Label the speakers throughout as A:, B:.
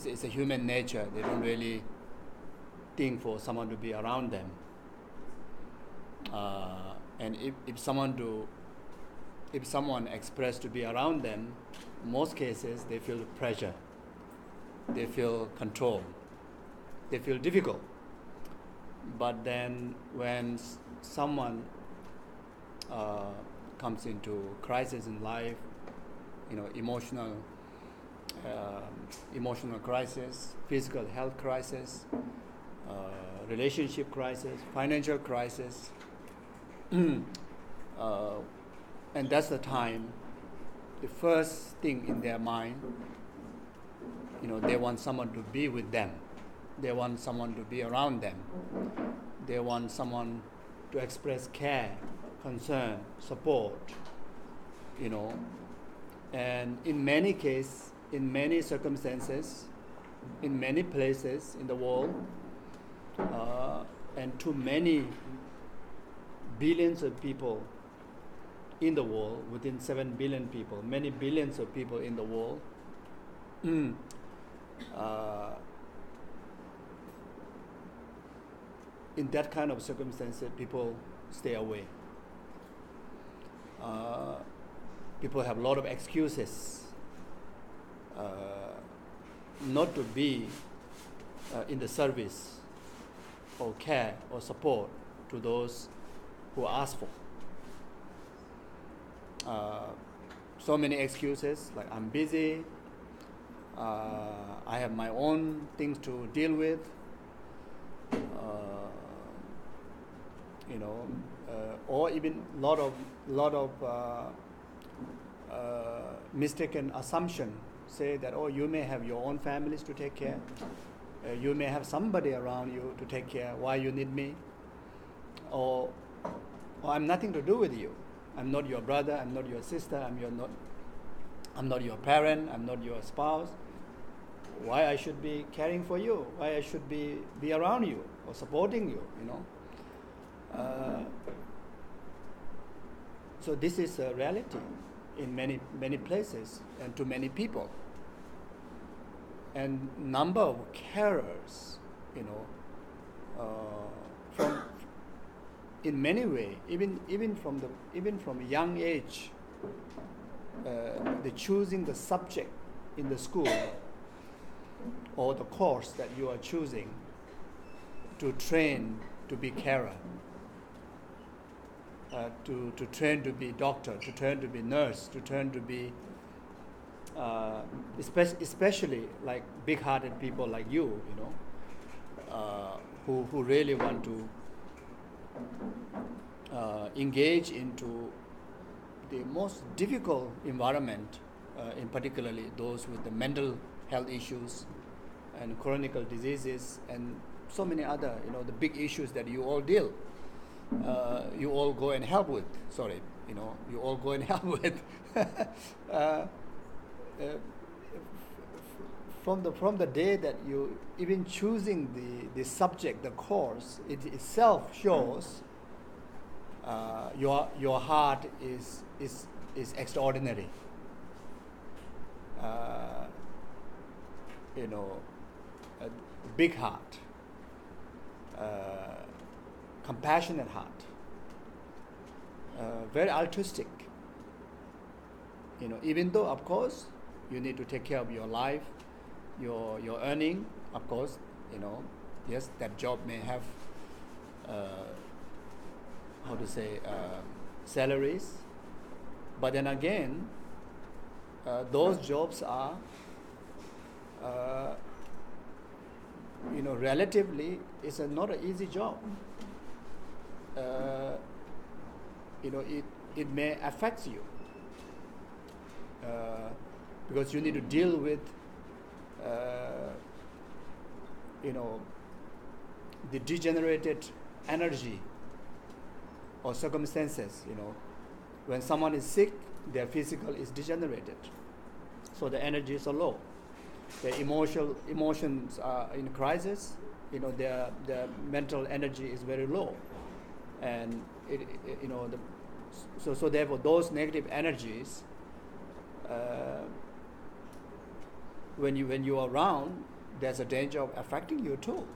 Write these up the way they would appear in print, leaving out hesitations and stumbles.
A: it's a human nature. They don't really think for someone to be around them. And if someone express to be around them, in most cases they feel pressure, they feel control, they feel difficult. But then when someone comes into crisis in life, emotional crisis, physical health crisis, relationship crisis, financial crisis, and that's the time, the first thing in their mind, they want someone to be with them. They want someone to be around them. They want someone to express care, concern, support, And in many cases, in many circumstances, in many places in the world, and to many billions of people in the world, within 7 billion people, many billions of people in the world, in that kind of circumstances, people stay away. People have a lot of excuses not to be in the service or care or support to those who ask for. So many excuses, like I'm busy, I have my own things to deal with, or even lot of mistaken assumption say that, you may have your own families to take care, you may have somebody around you to take care, why you need me, or I'm nothing to do with you, I'm not your brother, I'm not your sister, I'm not your parent, I'm not your spouse, why I should be caring for you, why I should be around you or supporting you, So this is a reality in many places and to many people. And number of carers, from in many ways, even from a young age, the choosing the subject in the school or the course that you are choosing to train to be carer, to train to be doctor, to train to be nurse, to train to be, especially like big-hearted people like you, who really want to engage into the most difficult environment, in particularly those with the mental health issues and chronic diseases and so many other, the big issues that you all deal. You all go and help with. You all go and help with. From the day that you even choosing the subject, the course, it itself shows your heart is extraordinary. A big heart. Compassionate heart, very altruistic. Even though, of course, you need to take care of your life, your earning, of course, yes, that job may have, salaries, but then again, those jobs are, relatively, it's not an easy job. It may affect you because you need to deal with the degenerated energy or circumstances. When someone is sick, their physical is degenerated, so the energies are low. Their emotions are in crisis. Their mental energy is very low. And so therefore those negative energies when you are around, there's a danger of affecting you too.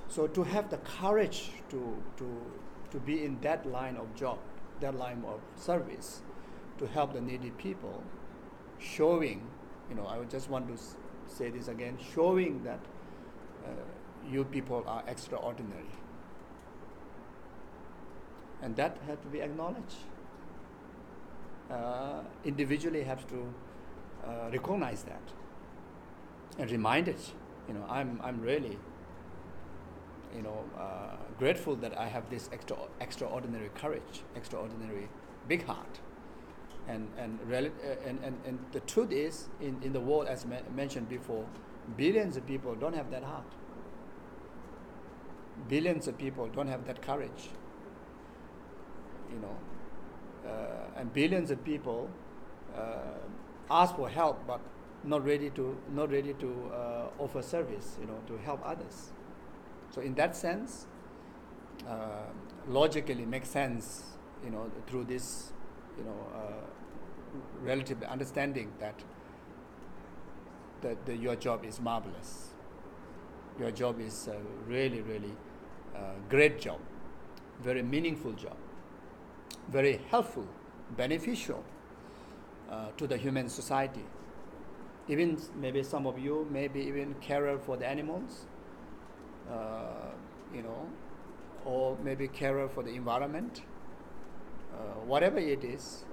A: So to have the courage to be in that line of job, that line of service, to help the needy people, showing, I would just want to say this again, showing that you people are extraordinary. And that has to be acknowledged. Individually have to recognize that and remind it. I'm really grateful that I have this extraordinary courage, extraordinary big heart. And the truth is, in the world, as mentioned before, billions of people don't have that heart. Billions of people don't have that courage. And billions of people ask for help, but not ready to offer service, to help others. So in that sense, logically makes sense, through this, relative understanding that your job is marvelous. Your job is a really, really great job, very meaningful job, very helpful, beneficial to the human society. Even maybe some of you maybe even carer for the animals, or maybe carer for the environment. Whatever it is,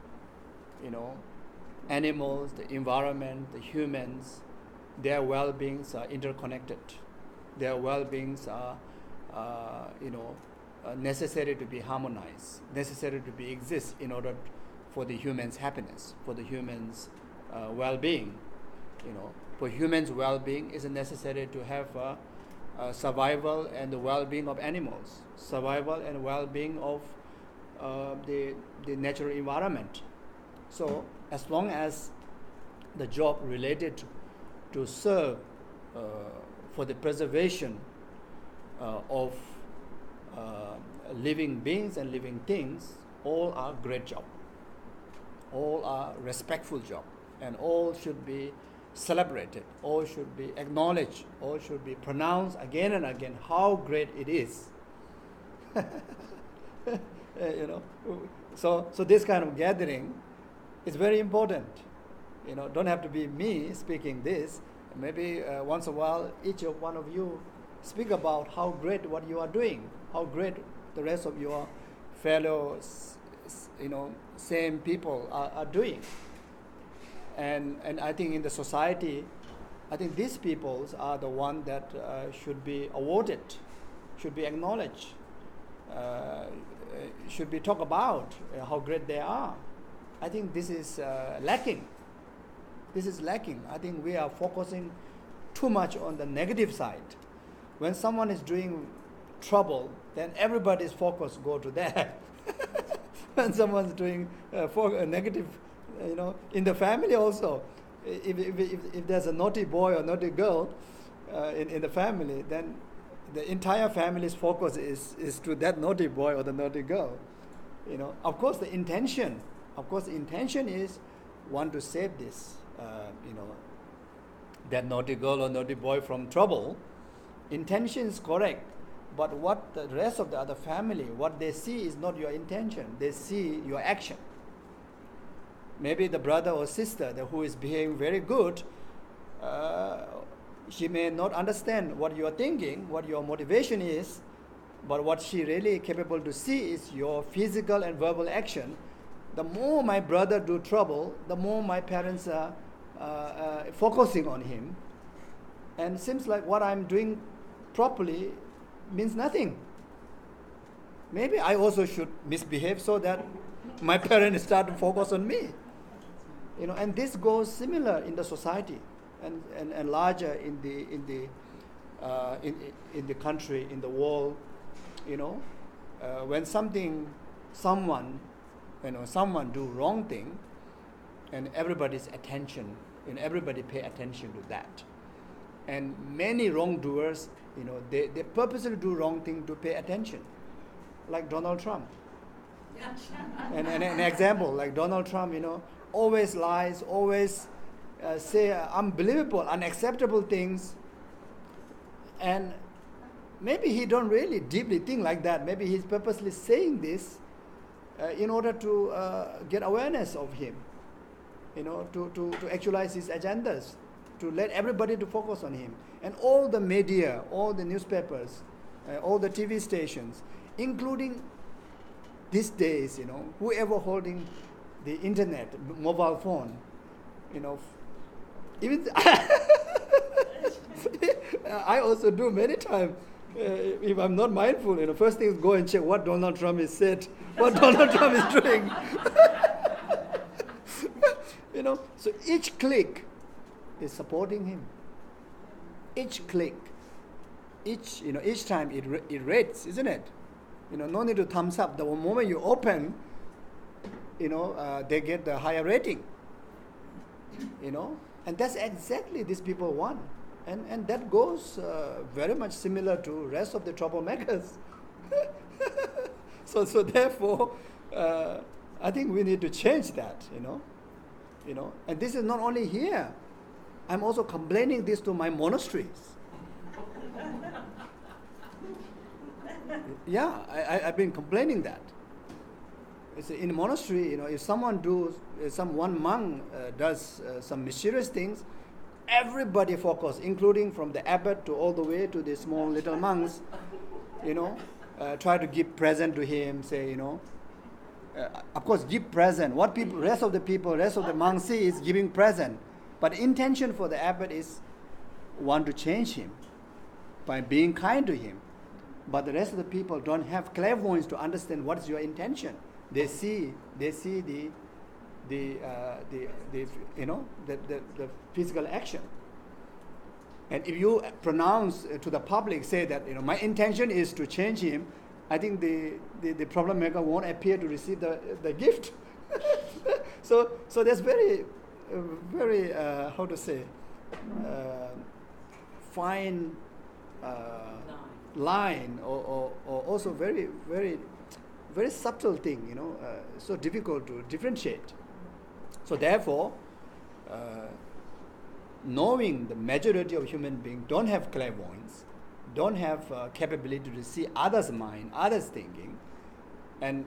A: animals, the environment, the humans, their well-beings are interconnected. Their well-beings are, necessary to be harmonized, necessary to be exist in order for the humans' happiness, for the humans' well-being. For humans' well-being is necessary to have survival and the well-being of animals, survival and well-being of the natural environment. So as long as the job related to serve for the preservation of living beings and living things, all are great job, all are respectful job, and all should be celebrated, all should be acknowledged, all should be pronounced again and again how great it is. So this kind of gathering is very important. Don't have to be me speaking this. Maybe once in a while, each of one of you speak about how great what you are doing, how great the rest of your fellow, same people are doing. And I think in the society, I think these peoples are the ones that should be awarded, should be acknowledged, should be talked about how great they are. I think this is lacking. This is lacking. I think we are focusing too much on the negative side. When someone is doing trouble, then everybody's focus go to that. When someone's doing negative, in the family also, if there's a naughty boy or naughty girl in the family, then the entire family's focus is to that naughty boy or the naughty girl. Of course the intention is want to save this, that naughty girl or naughty boy from trouble. Intention is correct, but what the rest of the other family, what they see is not your intention. They see your action. Maybe the brother or sister who is behaving very good, she may not understand what you are thinking, what your motivation is, but what she really capable to see is your physical and verbal action. The more my brother do trouble, the more my parents are focusing on him, and seems like what I'm doing properly means nothing. Maybe I also should misbehave so that my parents start to focus on me. And this goes similar in the society and larger in the country, in the world. When someone do wrong thing, and everybody's attention, and everybody pay attention to that. And many wrongdoers, they purposely do wrong thing to pay attention, like Donald Trump. And an example, like Donald Trump, always lies, always, say unbelievable, unacceptable things, and maybe he don't really deeply think like that. Maybe he's purposely saying this in order to get awareness of him, to actualize his agendas, to let everybody to focus on him. And all the media, all the newspapers, all the TV stations, including these days, whoever holding the internet, mobile phone, even I also do many times. If I'm not mindful, first thing is go and check what Donald Trump has said, what Donald Trump is doing. So each click is supporting him. Each click, each time it rates, isn't it? No need to thumbs up. The moment you open, they get the higher rating. And that's exactly these people want. And that goes very much similar to rest of the troublemakers. So therefore, I think we need to change that, And this is not only here. I'm also complaining this to my monasteries. Yeah, I've been complaining that. In a monastery, if one monk does some mysterious things, everybody focus, including from the abbot to all the way to the small little monks, try to give present to him, say, of course, give present. What rest of the monks see is giving present. But intention for the abbot is want to change him by being kind to him. But the rest of the people don't have clairvoyance to understand what is your intention. They see the physical action. And if you pronounce to the public, say that my intention is to change him, I think the problem maker won't appear to receive the gift. So there's very how to say fine line or also very very very subtle thing, so difficult to differentiate. So therefore, knowing the majority of human beings don't have clairvoyance, don't have capability to see others' mind, others' thinking, and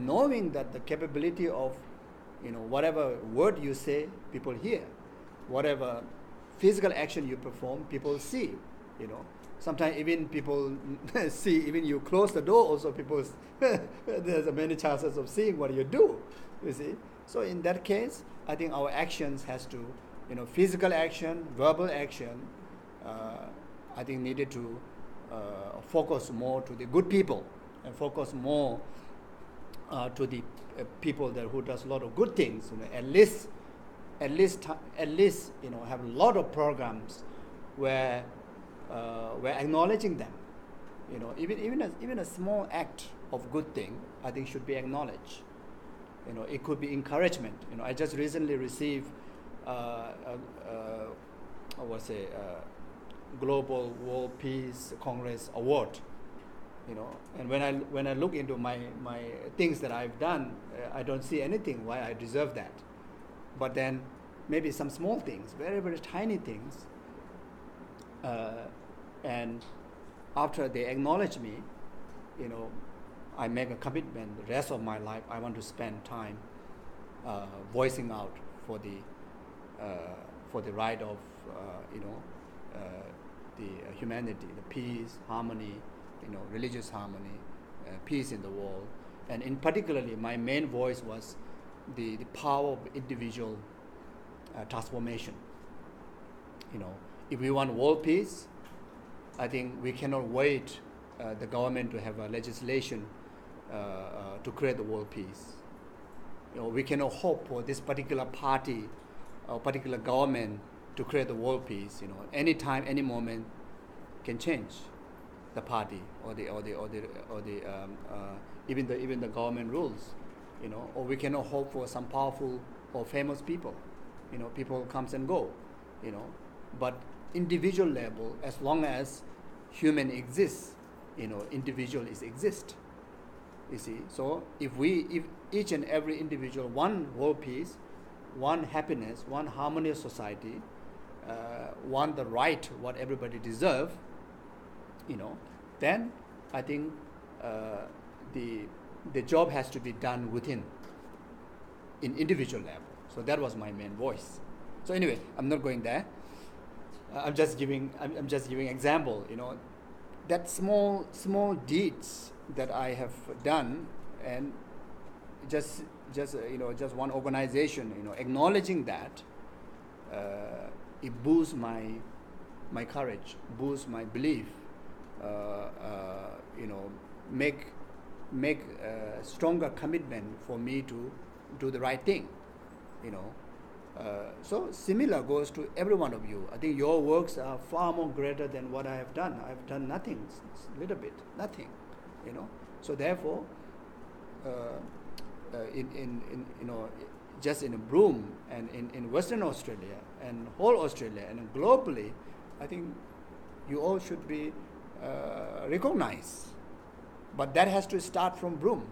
A: knowing that the capability of, whatever word you say, people hear, whatever physical action you perform, people see, Sometimes even people see, even you close the door, also people, there's many chances of seeing what you do, you see. So in that case, I think our actions has to, physical action, verbal action, I think needed to focus more to the good people and focus more to the people who does a lot of good things. At least, have a lot of programs where we're acknowledging them. Even a small act of good thing, I think should be acknowledged. It could be encouragement. I just recently received Global World Peace Congress Award. And when I look into my things that I've done, I don't see anything why I deserve that. But then maybe some small things, very very tiny things. And after they acknowledge me, I make a commitment. The rest of my life, I want to spend time voicing out for the right of the humanity, the peace, harmony, religious harmony, peace in the world, and in particularly my main voice was the power of individual transformation. If we want world peace, I think we cannot wait the government to have a legislation to create the world peace. We cannot hope for this particular party or particular government to create the world peace. Any time, any moment can change the party or even the government rules. Or we cannot hope for some powerful or famous people. People comes and go. But individual level, as long as human exists, individual is exist. You see, so if each and every individual want world peace, one happiness, one harmonious society, want the right what everybody deserve, then I think the job has to be done within, in individual level. So that was my main voice. So anyway, I'm not going there. I'm just giving example. That small deeds that I have done, and just one organization, acknowledging that, it boosts my courage, boosts my belief, make a stronger commitment for me to do the right thing, So similar goes to every one of you. I think your works are far more greater than what I have done. I've done nothing, little bit, nothing, So therefore, just in Broome and in Western Australia and whole Australia and globally, I think you all should be recognized. But that has to start from Broome,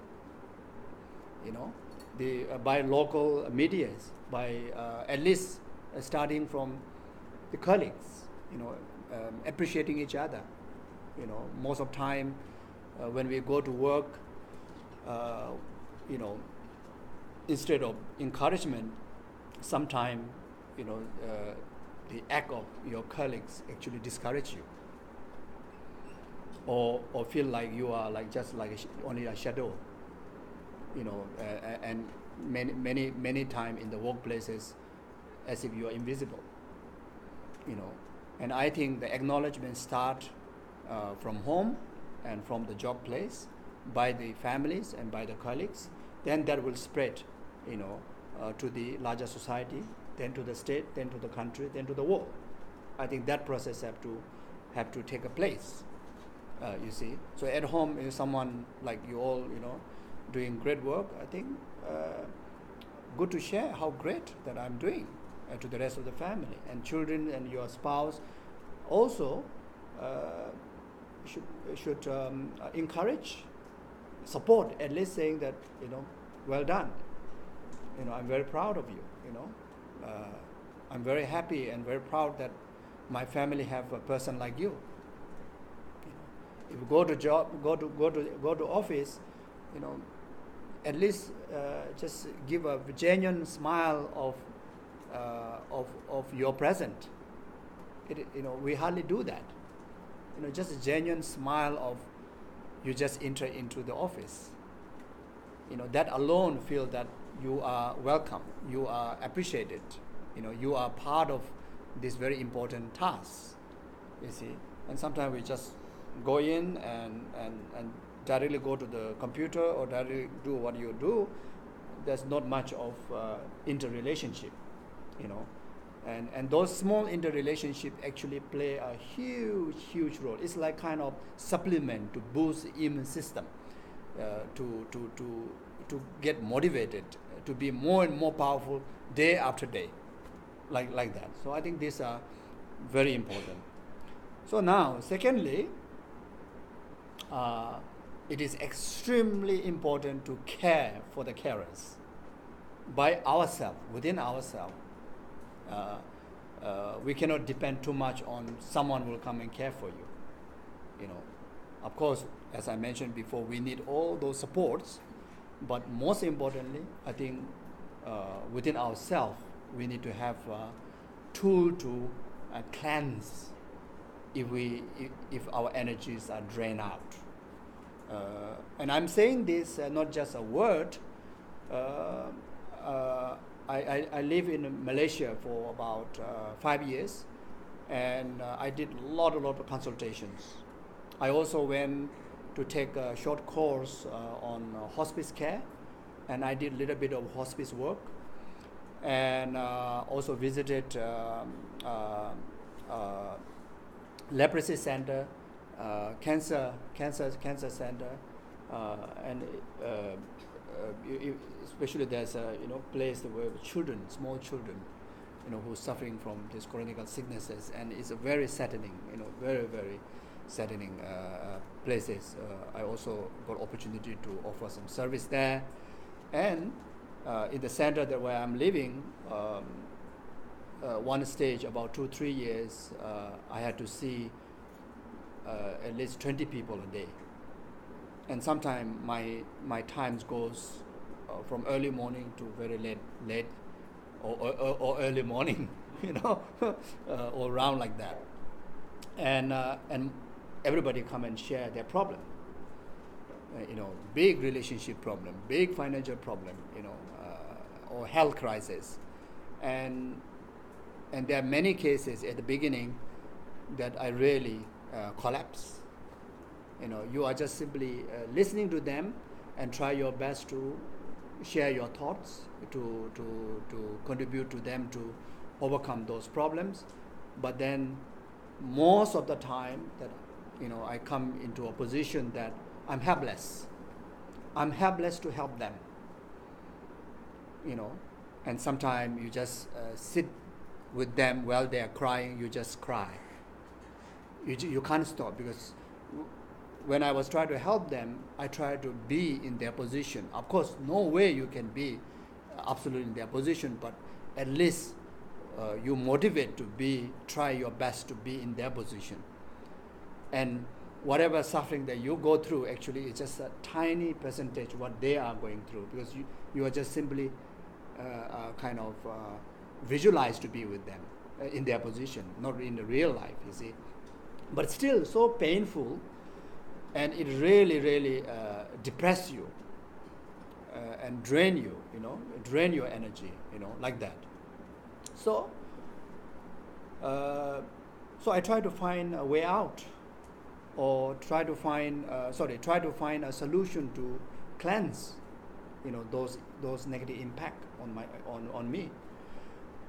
A: by local medias, by at least starting from the colleagues, appreciating each other. Most of time when we go to work, instead of encouragement, sometimes, the act of your colleagues actually discourage you, or feel like you are only a shadow, and many time in the workplaces as if you are invisible, and I think the acknowledgement start from home and from the job place, by the families and by the colleagues. Then that will spread, to the larger society, then to the state, then to the country, then to the world. I think that process have to take a place. You see, so at home, if someone like you all, doing great work, I think good to share how great that I'm doing to the rest of the family and children and your spouse. Also, should encourage, support, at least saying that, well done. I'm very proud of you. I'm very happy and very proud that my family have a person like you. If you go to office, at least just give a genuine smile of your present. We hardly do that. Just a genuine smile of you just enter into the office. That alone feel that you are welcome, you are appreciated, you are part of this very important task, you see. And sometimes we just go in and directly go to the computer or directly do what you do. There's not much of interrelationship, and those small interrelationship actually play a huge role. It's like kind of supplement to boost the immune system, to get motivated, to be more and more powerful day after day, like that. So I think these are very important. So now, secondly, it is extremely important to care for the carers by ourselves, within ourselves. We cannot depend too much on someone who will come and care for you. Of course, as I mentioned before, we need all those supports, but most importantly, I think within ourselves, we need to have a tool to cleanse if our energies are drained out. And I'm saying this not just a word. I live in Malaysia for about 5 years, and I did a lot of consultations. I also went to take a short course on hospice care, and I did a little bit of hospice work, and also visited leprosy center, cancer center, and especially there's a place where children, small children, who's suffering from these chronic sicknesses, and it's a very saddening, very saddening places. I also got opportunity to offer some service there, and in the center that where I'm living, one stage about 2-3 years, I had to see at least 20 people a day, and sometimes my times goes from early morning to very late or early morning, or around like that, and everybody come and share their problem, big relationship problem, big financial problem, or health crisis, and there are many cases at the beginning that I really collapse. You are just simply listening to them and try your best to share your thoughts, to contribute to them to overcome those problems. But then most of the time that I come into a position that I'm helpless to help them, and sometimes you just sit with them while they are crying. You just cry. You can't stop, because when I was trying to help them, I tried to be in their position. Of course, no way you can be absolutely in their position, but at least you motivate to try your best to be in their position. And whatever suffering that you go through, actually, it's just a tiny percentage what they are going through, because you are just simply visualized to be with them in their position, not in the real life, you see. But still so painful, and it really, really depress you and drain you, drain your energy, like that. So I try to find a way out, or try to find a solution to cleanse, those negative impact on me.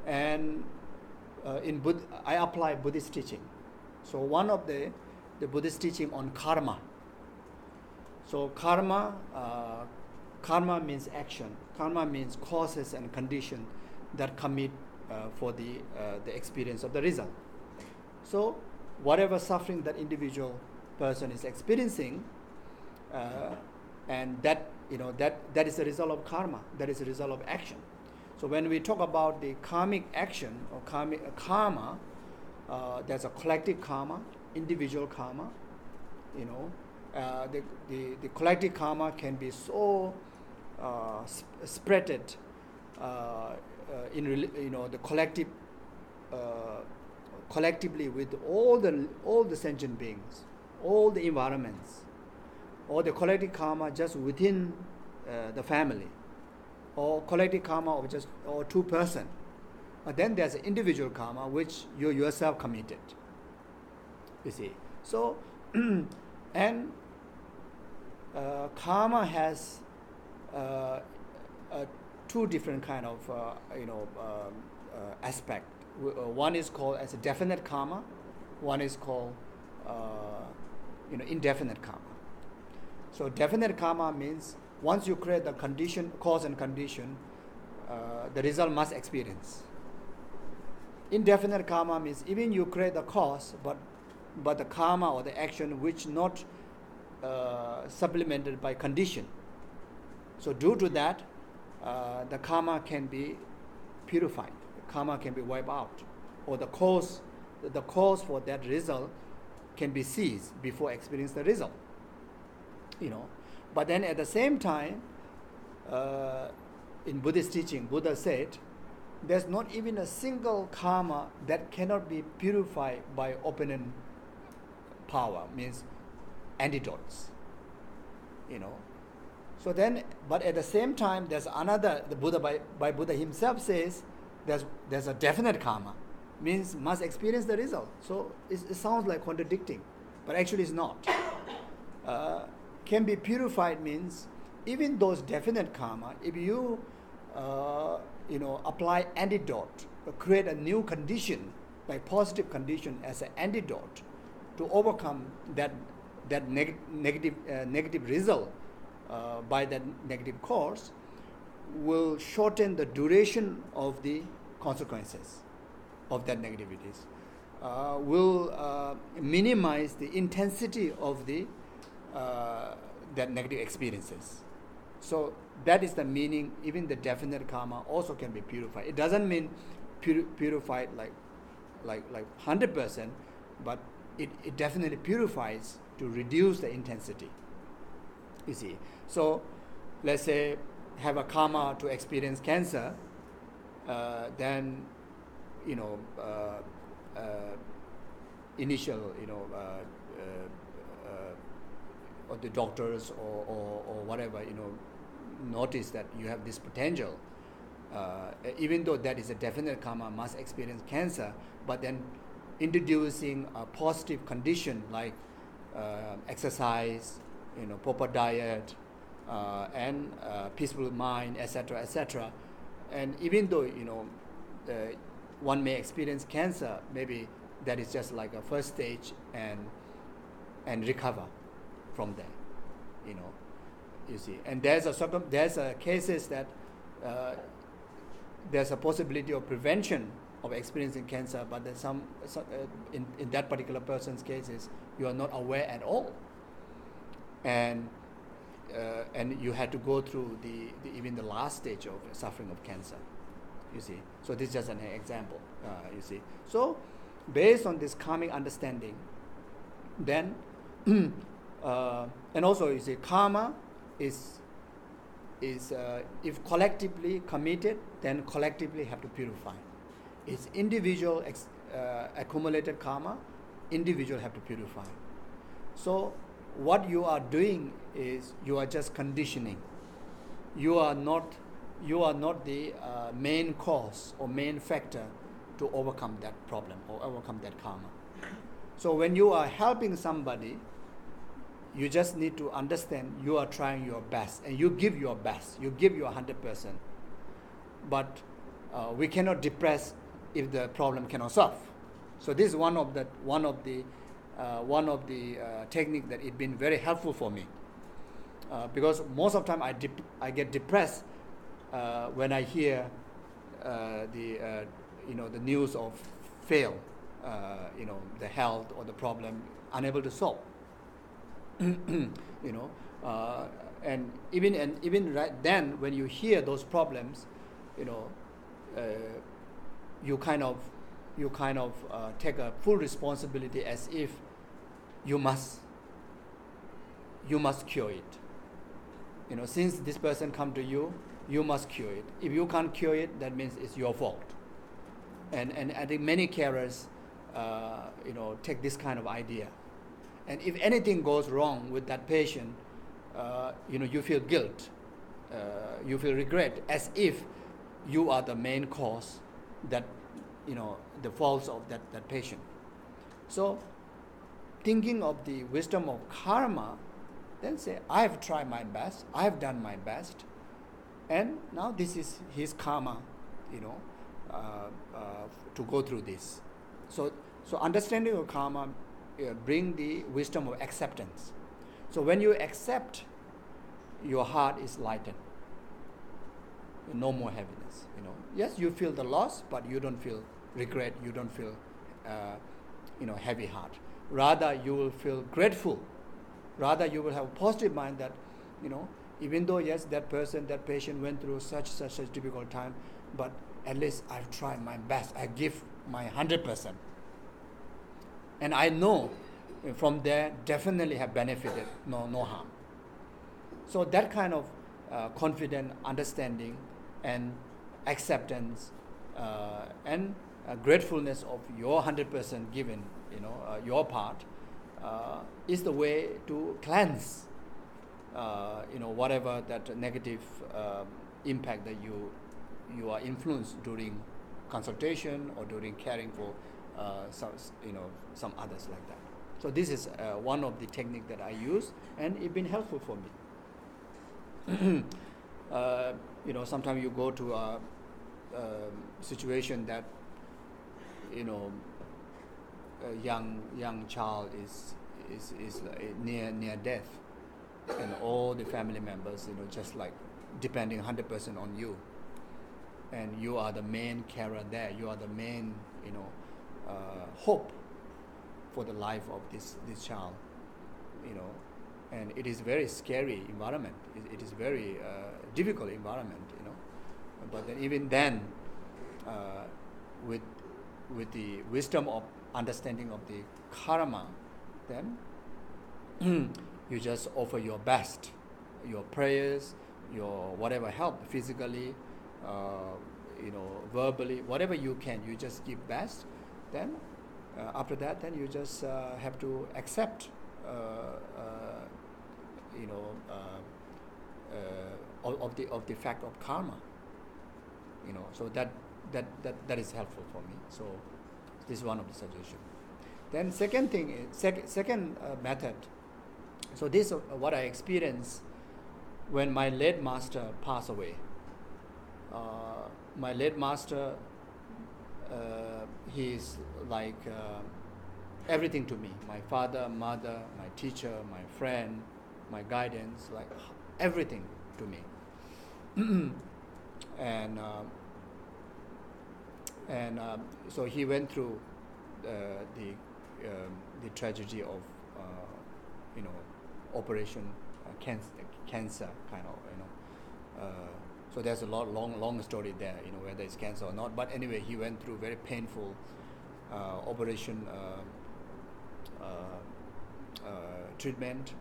A: And I apply Buddhist teaching. So one of the Buddhist teaching on karma. So karma means action. Karma means causes and conditions that commit for the experience of the result. So whatever suffering that individual person is experiencing, and that is the result of karma. That is the result of action. So when we talk about the karmic action or karma, there's a collective karma, individual karma. The collective karma can be so spreaded the collective collectively with all the sentient beings, all the environments, or the collective karma just within the family, or collective karma of just or 2 person. But then there's an individual karma which you yourself committed. You see. So and karma has 2 different kind of aspect. One is called as a definite karma. One is called indefinite karma. So definite karma means once you create the condition, cause and condition, the result must experience. Indefinite karma means even you create the cause, but the karma or the action which not supplemented by condition. So due to that, the karma can be purified. The karma can be wiped out, or the cause for that result can be ceased before experience the result. But then at the same time, in Buddhist teaching, Buddha said, there's not even a single karma that cannot be purified by opponent power, means antidotes. So then, but at the same time, there's another. The Buddha by Buddha himself says, there's a definite karma, means must experience the result. So it sounds like contradicting, but actually it's not. Can be purified means even those definite karma, if you apply antidote, create a new condition, like positive condition as an antidote to overcome that negative result by that negative cause, will shorten the duration of the consequences of that negativities, will minimize the intensity of the that negative experiences. So that is the meaning. Even the definite karma also can be purified. It doesn't mean purified like 100%, but it definitely purifies to reduce the intensity. You see. So let's say have a karma to experience cancer, then initial or the doctors or whatever notice that you have this potential, even though that is a definite karma, must experience cancer, but then introducing a positive condition like exercise, proper diet, and peaceful mind, etc., etc. And even though one may experience cancer, maybe that is just like a first stage, and recover from there, you see. And there's a cases that there's a possibility of prevention of experiencing cancer, but there's some in that particular person's cases you are not aware at all, and you had to go through even the last stage of suffering of cancer, you see. So this is just an example, you see. So based on this karmic understanding, then and also you see karma is if collectively committed, then collectively have to purify. It's individual accumulated karma, individual have to purify. So what you are doing is you are just conditioning. You are not the main cause or main factor to overcome that problem or overcome that karma. So when you are helping somebody, you just need to understand you are trying your best and you give your best, you give your 100%. But we cannot depress if the problem cannot solve. So this is one of the technique that it been very helpful for me, because most of the time I get depressed when I hear the news of fail, the health or the problem unable to solve. And even right then when you hear those problems, you kind of take a full responsibility as if you must cure it. Since this person come to you, you must cure it. If you can't cure it, that means it's your fault. And I think many carers take this kind of idea. And if anything goes wrong with that patient, you feel guilt, you feel regret, as if you are the main cause that the faults of that patient. So thinking of the wisdom of karma, then say, I have tried my best, I have done my best, and now this is his karma, to go through this. So understanding of karma bring the wisdom of acceptance. So when you accept, your heart is lightened. No more heaviness. Yes, you feel the loss, but you don't feel regret. You don't feel, heavy heart. Rather, you will feel grateful. Rather, you will have a positive mind that, even though yes, that patient went through such difficult time, but at least I've tried my best. I give my 100%. And I know from there definitely have benefited, no harm. So that kind of confident understanding and acceptance and gratefulness of your 100% given, your part, is the way to cleanse, whatever that negative impact that you are influenced during consultation or during caring for some others like that. So this is one of the technique that I use, and it's been helpful for me. Sometimes you go to a situation that a young child is near death, and all the family members just like depending 100% on you, and you are the main carer there. You are the main hope for the life of this child. and it is very scary environment. It is very difficult environment, you know. But then even then, with the wisdom of understanding of the karma, then you just offer your best, your prayers, your whatever help physically, you know, verbally, whatever you can, you just give best. Then after that, then you just have to accept, you know, of the fact of karma. You know, so that is helpful for me. So this is one of the suggestions. Then second thing is second method. So this is what I experienced when my late master passed away. My late master, he is like everything to me. My father, mother, my teacher, my friend, my guidance, like everything to me. And so he went through the tragedy of you know, operation cancer kind of, you know. So there's a long story there, you know, whether it's cancer or not. But anyway, he went through very painful operation treatment.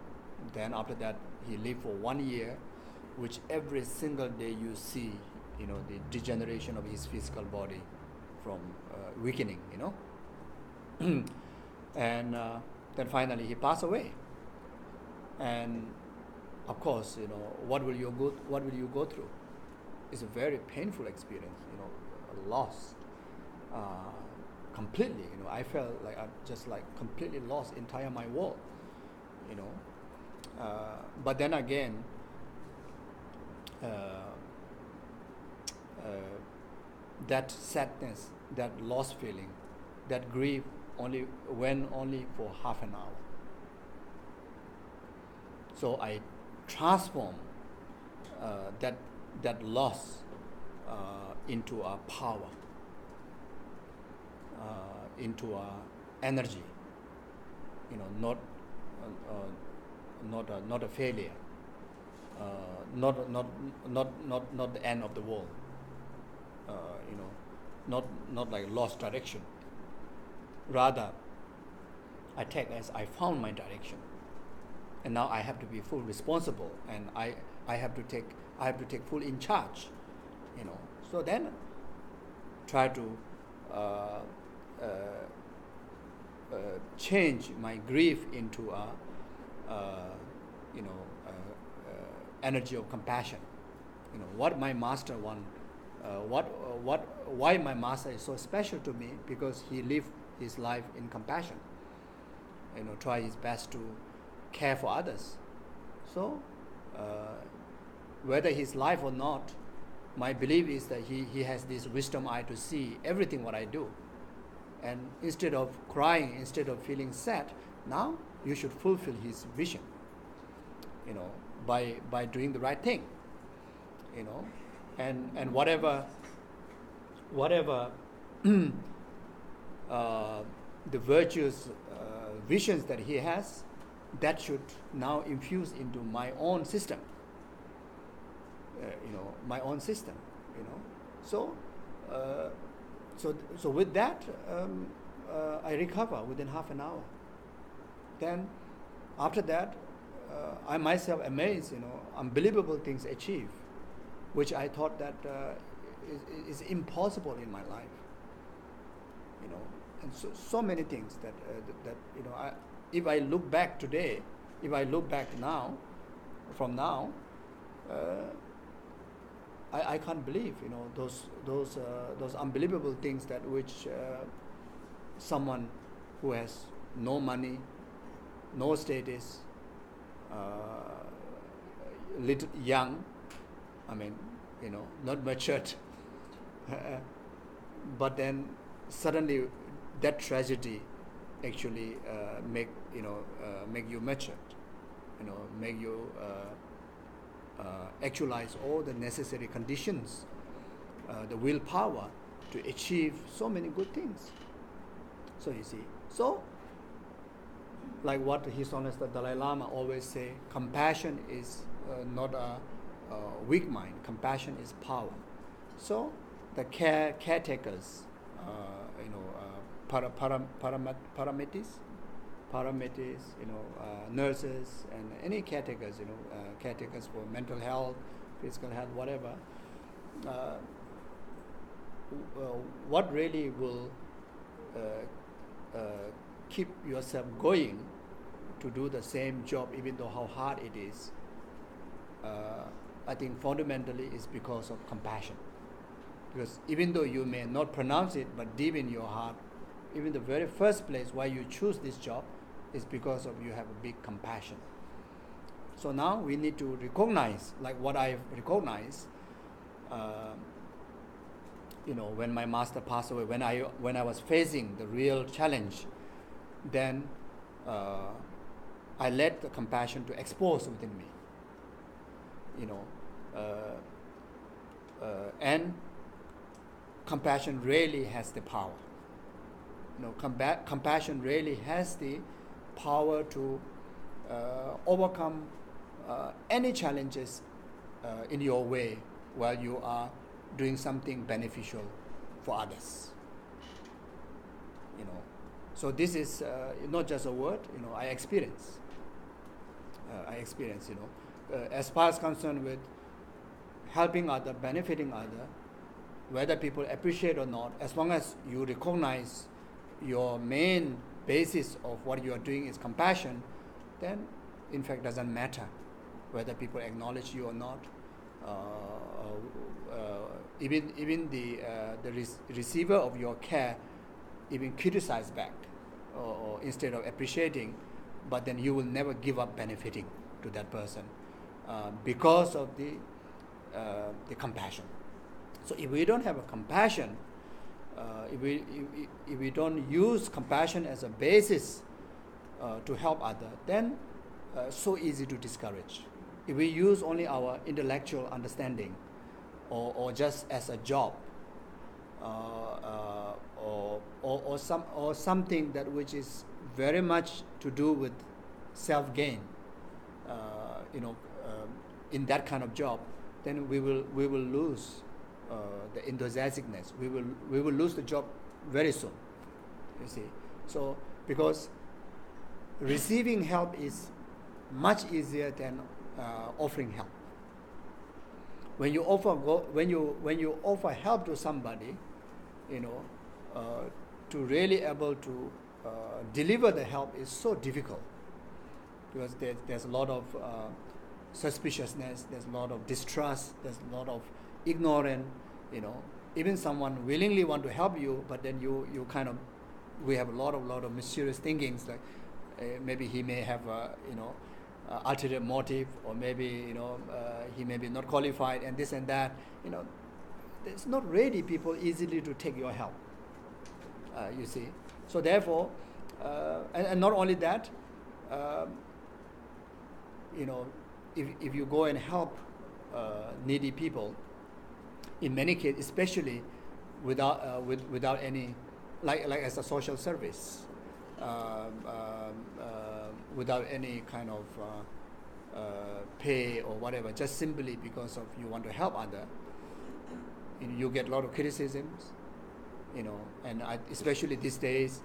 A: Then after that, he lived for 1 year, which every single day you see, you know, the degeneration of his physical body from weakening, you know. And then finally he passed away. And of course, you know, what will you go through? It's a very painful experience, you know, lost completely. You know, I felt like I just like completely lost entire my world, you know. But then again, that sadness, that lost feeling, that grief only went only for half an hour. So I transform that loss into a power, into a energy. You know, not a failure, not the end of the world. You know, not like lost direction. Rather, I take as I found my direction, and now I have to be full responsible, and I have to take full in charge. You know, so then try to change my grief into a you know, energy of compassion. You know, what my master want, why my master is so special to me, because he lived his life in compassion. You know, try his best to care for others. So whether he's alive or not, my belief is that he has this wisdom eye to see everything what I do. And instead of crying, instead of feeling sad, now you should fulfill his vision, you know, by doing the right thing, you know, and whatever the virtuous visions that he has, that should now infuse into my own system, you know, my own system, you know. So with that, I recover within half an hour. Then after that, I myself amazed, you know, unbelievable things achieved, which I thought that is impossible in my life, you know. And so many things that you know, if I look back today, if I look back now, from now, I can't believe, you know, those unbelievable things that which someone who has no money, no status, little young, I mean, you know, not matured, but then suddenly that tragedy actually make you matured, you know, make you actualize all the necessary conditions, the willpower to achieve so many good things. So you see, so like what His Holiness the Dalai Lama always say, compassion is not a weak mind. Compassion is power. So the caretakers, paramedics, nurses, and any caretakers, caretakers for mental health, physical health, whatever. What really will keep yourself going to do the same job, even though how hard it is? I think fundamentally is because of compassion. Because even though you may not pronounce it, but deep in your heart, even the very first place why you choose this job is because of you have a big compassion. So now we need to recognize, like what I've recognized, when my master passed away, when I was facing the real challenge, then I let the compassion to expose within me. And compassion really has the power. Compassion really has the power to overcome any challenges in your way while you are doing something beneficial for others. So this is not just a word. I experience. As far as concerned with helping other, benefiting other, whether people appreciate or not, as long as you recognize your main basis of what you are doing is compassion, then in fact doesn't matter whether people acknowledge you or not. Even the receiver of your care even criticize back, or instead of appreciating, but then you will never give up benefiting to that person because of the compassion. So if we don't have a compassion, if we don't use compassion as a basis to help others, then so easy to discourage. If we use only our intellectual understanding, or just as a job, or something that which is very much to do with self-gain, in that kind of job, then we will lose the enthusiasticness. We will lose the job very soon. You see, so because receiving help is much easier than offering help. When you offer help to somebody, to really able to deliver the help is so difficult, because there's a lot of suspiciousness, there's a lot of distrust, there's a lot of ignorance. Even someone willingly want to help you, but then we have a lot of mysterious thinkings, like maybe he may have ulterior motive, or maybe he may be not qualified, and this and that. It's not ready people easily to take your help. You see, so therefore, and not only that, if you go and help needy people, in many cases, especially without any, like as a social service, without any kind of pay or whatever, just simply because of you want to help other, you get a lot of criticisms, and especially these days,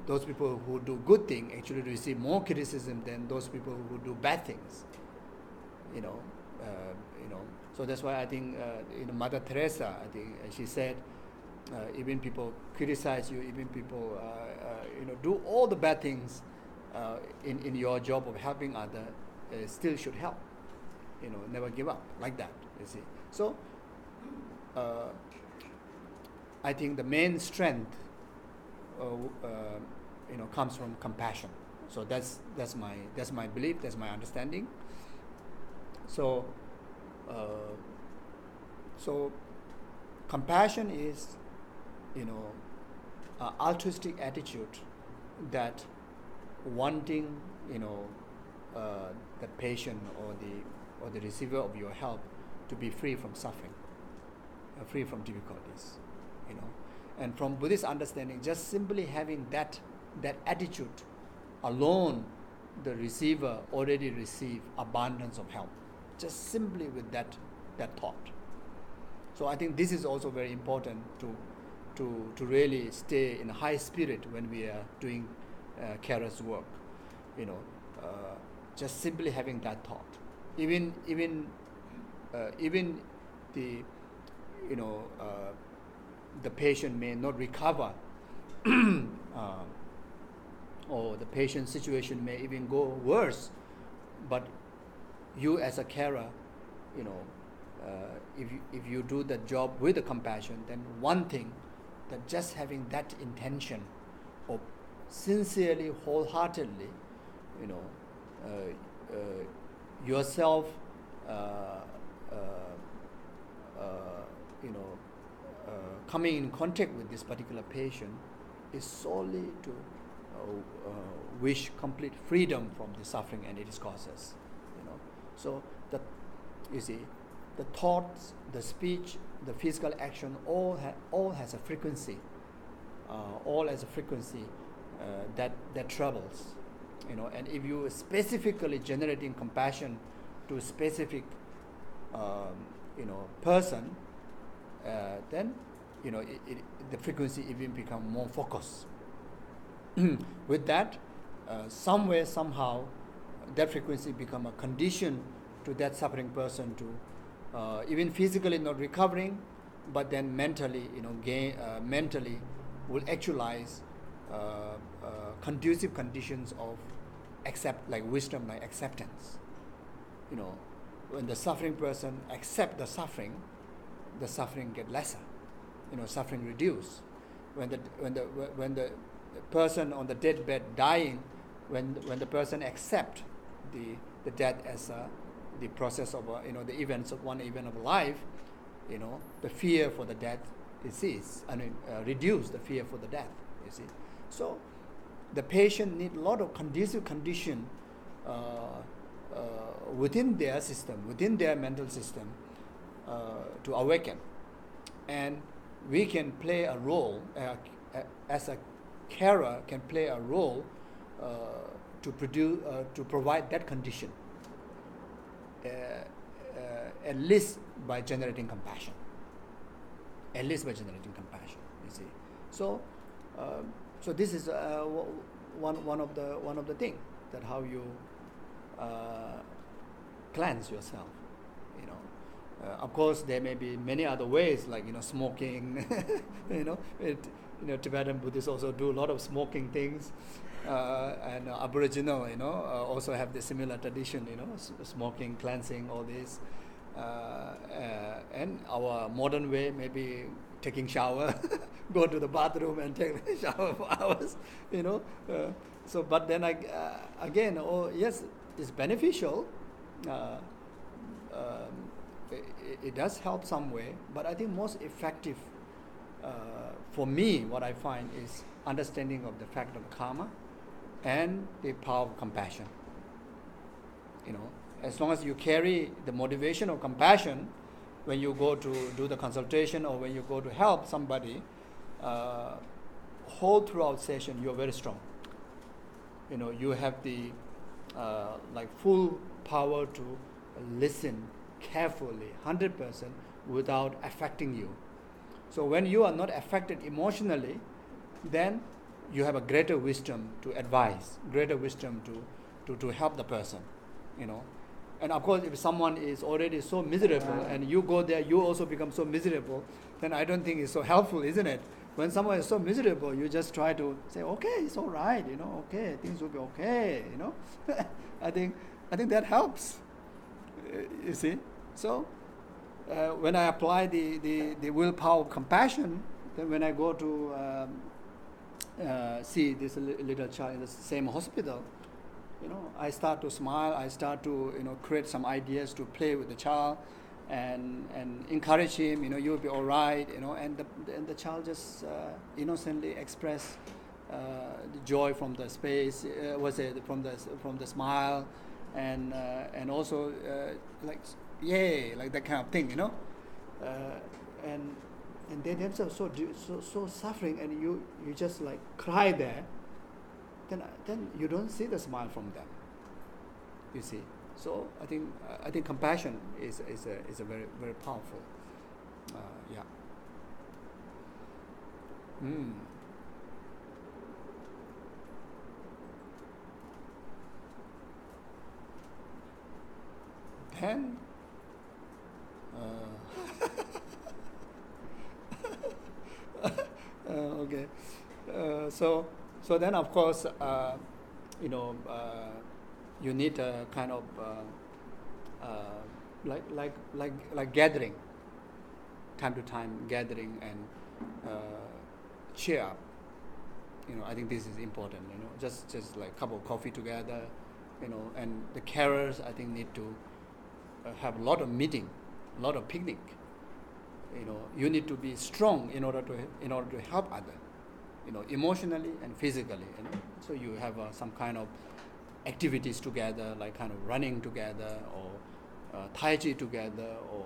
A: those people who do good things actually receive more criticism than those people who do bad things. So that's why I think Mother Teresa, I think she said, even people criticize you, even people do all the bad things in your job of helping others, still should help. Never give up, like that. You see. So I think the main strength comes from compassion. So that's my belief, that's my understanding. So compassion is altruistic attitude that wanting the patient or the receiver of your help to be free from suffering, free from difficulties, and from Buddhist understanding, just simply having that attitude alone the receiver already received abundance of help, just simply with that thought. So I think this is also very important to really stay in high spirit when we are doing carers work. Just simply having that thought, even the the patient may not recover, or the patient's situation may even go worse, but you as a carer, if you do the job with the compassion, then one thing, that just having that intention of sincerely, wholeheartedly, yourself, coming in contact with this particular patient is solely to wish complete freedom from the suffering and its causes. So the thoughts, the speech, the physical action, all has a frequency, that travels, and if you specifically generating compassion to a specific person, then the frequency even become more focused. With that, somewhere, somehow, that frequency become a condition to that suffering person to even physically not recovering, but then mentally, mentally will actualize conducive conditions of wisdom, like acceptance. When the suffering person accept the suffering get lesser. Suffering reduce. When the person on the deathbed dying, when the person accept the death as the process of the events of one event of life, the fear for the death cease. Reduce the fear for the death. You see, so the patient need a lot of conducive condition within their system, within their mental system, to awaken, and we can play a role as a carer can play a role to provide that condition, at least by generating compassion. You see, so this is one of the things, that how you cleanse yourself. Of course, there may be many other ways, like smoking. Tibetan Buddhists also do a lot of smoking things, and Aboriginal, also have the similar tradition. Smoking, cleansing, all this, and our modern way, maybe taking shower, go to the bathroom and take a shower for hours. So, but then again, yes, it's beneficial. It does help some way, but I think most effective for me, what I find is understanding of the fact of karma and the power of compassion. As long as you carry the motivation of compassion when you go to do the consultation or when you go to help somebody, whole throughout session you're very strong. You have the full power to listen carefully, 100%, without affecting you. So when you are not affected emotionally, then you have a greater wisdom to advise, greater wisdom to help the person, And of course, if someone is already so miserable and you go there, you also become so miserable, then I don't think it's so helpful, isn't it? When someone is so miserable, you just try to say, okay, it's all right, okay, things will be okay, I think that helps, you see. So when I apply the willpower of compassion, then when I go to see this little child in the same hospital, I start to smile, I start to create some ideas to play with the child and encourage him, you'll be all right, and the child just innocently express the joy from the space, from the smile, and also yay, like that kind of thing, and they themselves so suffering, and you just cry there. then you don't see the smile from them. You see. So I think compassion is a very very powerful. Yeah. Then. Okay. So then of course you need a kind of like gathering, time to time gathering and cheer up. I think this is important. Just like a cup of coffee together, and the carers I think need to have a lot of meeting, a lot of picnic. You need to be strong in order to help others, emotionally and physically. So you have some kind of activities together, like kind of running together, or tai chi together, or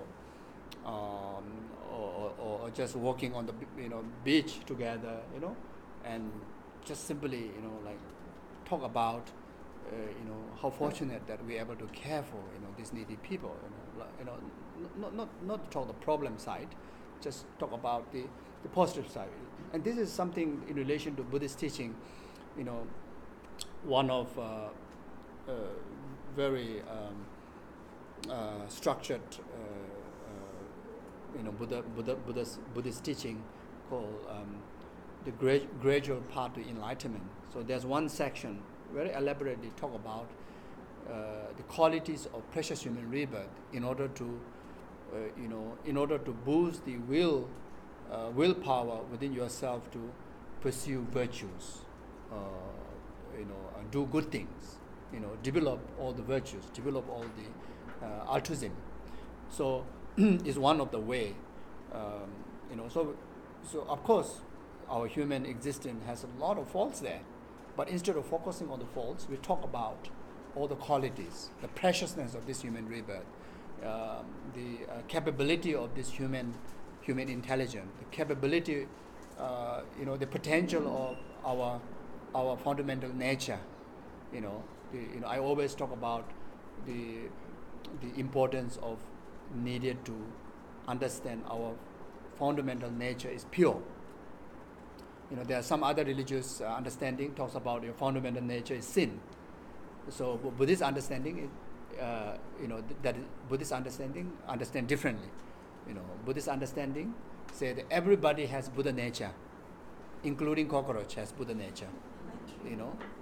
A: just walking on the beach together, and just simply like talk about how fortunate that we're able to care for these needy people. Not to talk the problem side, just talk about the positive side. And this is something in relation to Buddhist teaching. One of very structured Buddhist teaching called the gradual path to enlightenment. So there's one section very elaborately talk about the qualities of precious human rebirth in order to boost the willpower within yourself to pursue virtues, do good things, develop all the virtues, develop all the altruism. So is one of the way, So of course, our human existence has a lot of faults there, but instead of focusing on the faults, we talk about all the qualities, the preciousness of this human rebirth, the capability of this human intelligence, the capability, the potential of our fundamental nature. I always talk about the importance of needed to understand our fundamental nature is pure. There are some other religious understanding talks about your fundamental nature is sin. So Buddhist understanding, that Buddhist understanding understand differently. Buddhist understanding say that everybody has Buddha nature, including cockroach has Buddha nature.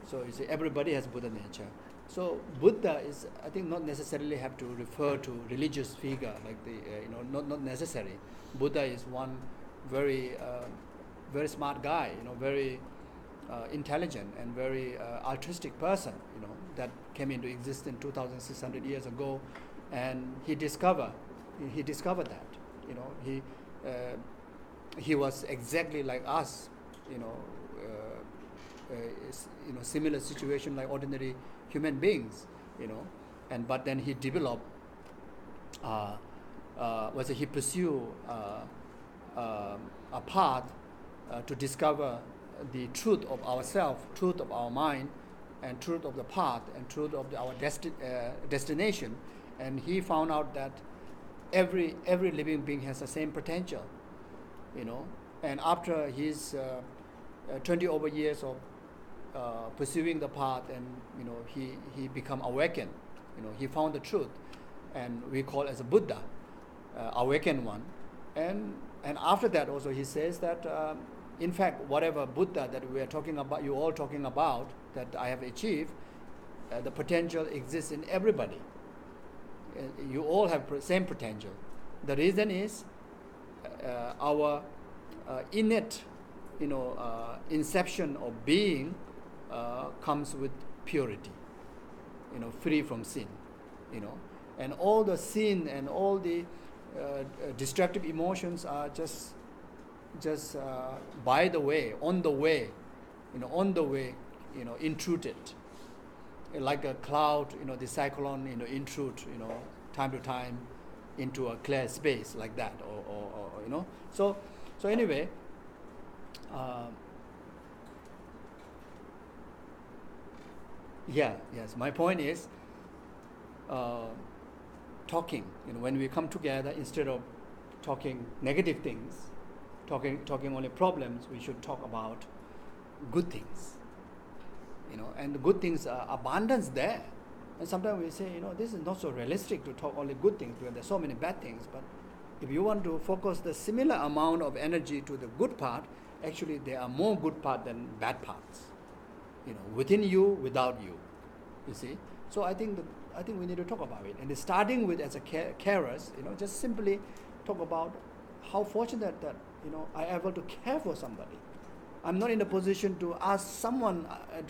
A: So you say everybody has Buddha nature. So Buddha is, I think, not necessarily have to refer to religious figure like not necessary. Buddha is one very very smart guy, very intelligent and very altruistic person, that came into existence 2,600 years ago, and he discovered that, he was exactly like us, similar situation like ordinary human beings, but then he developed, he pursued a path to discover the truth of ourselves, truth of our mind, and truth of the path, and truth of our destination. And he found out that every living being has the same potential, And after his 20 over years of pursuing the path, and he become awakened. He found the truth, and we call as a Buddha, awakened one. And after that also he says that in fact whatever Buddha that we are talking about, you all talking about, that I have achieved, the potential exists in everybody. You all have same potential. The reason is our innate, inception of being comes with purity, free from sin, and all the sin and all the destructive emotions are just by the way, on the way, intruded, like a cloud, the cyclone, intrude, time to time into a clear space like that, or So anyway, Yes. My point is, talking. When we come together, instead of talking negative things, talking only problems, we should talk about good things. And the good things are abundance there. And sometimes we say, this is not so realistic to talk only good things because there's so many bad things. But if you want to focus the similar amount of energy to the good part, actually there are more good parts than bad parts. Within you, without you. You see. So I think we need to talk about it. And starting with as a carers, just simply talk about how fortunate that I am able to care for somebody. I'm not in a position to ask someone I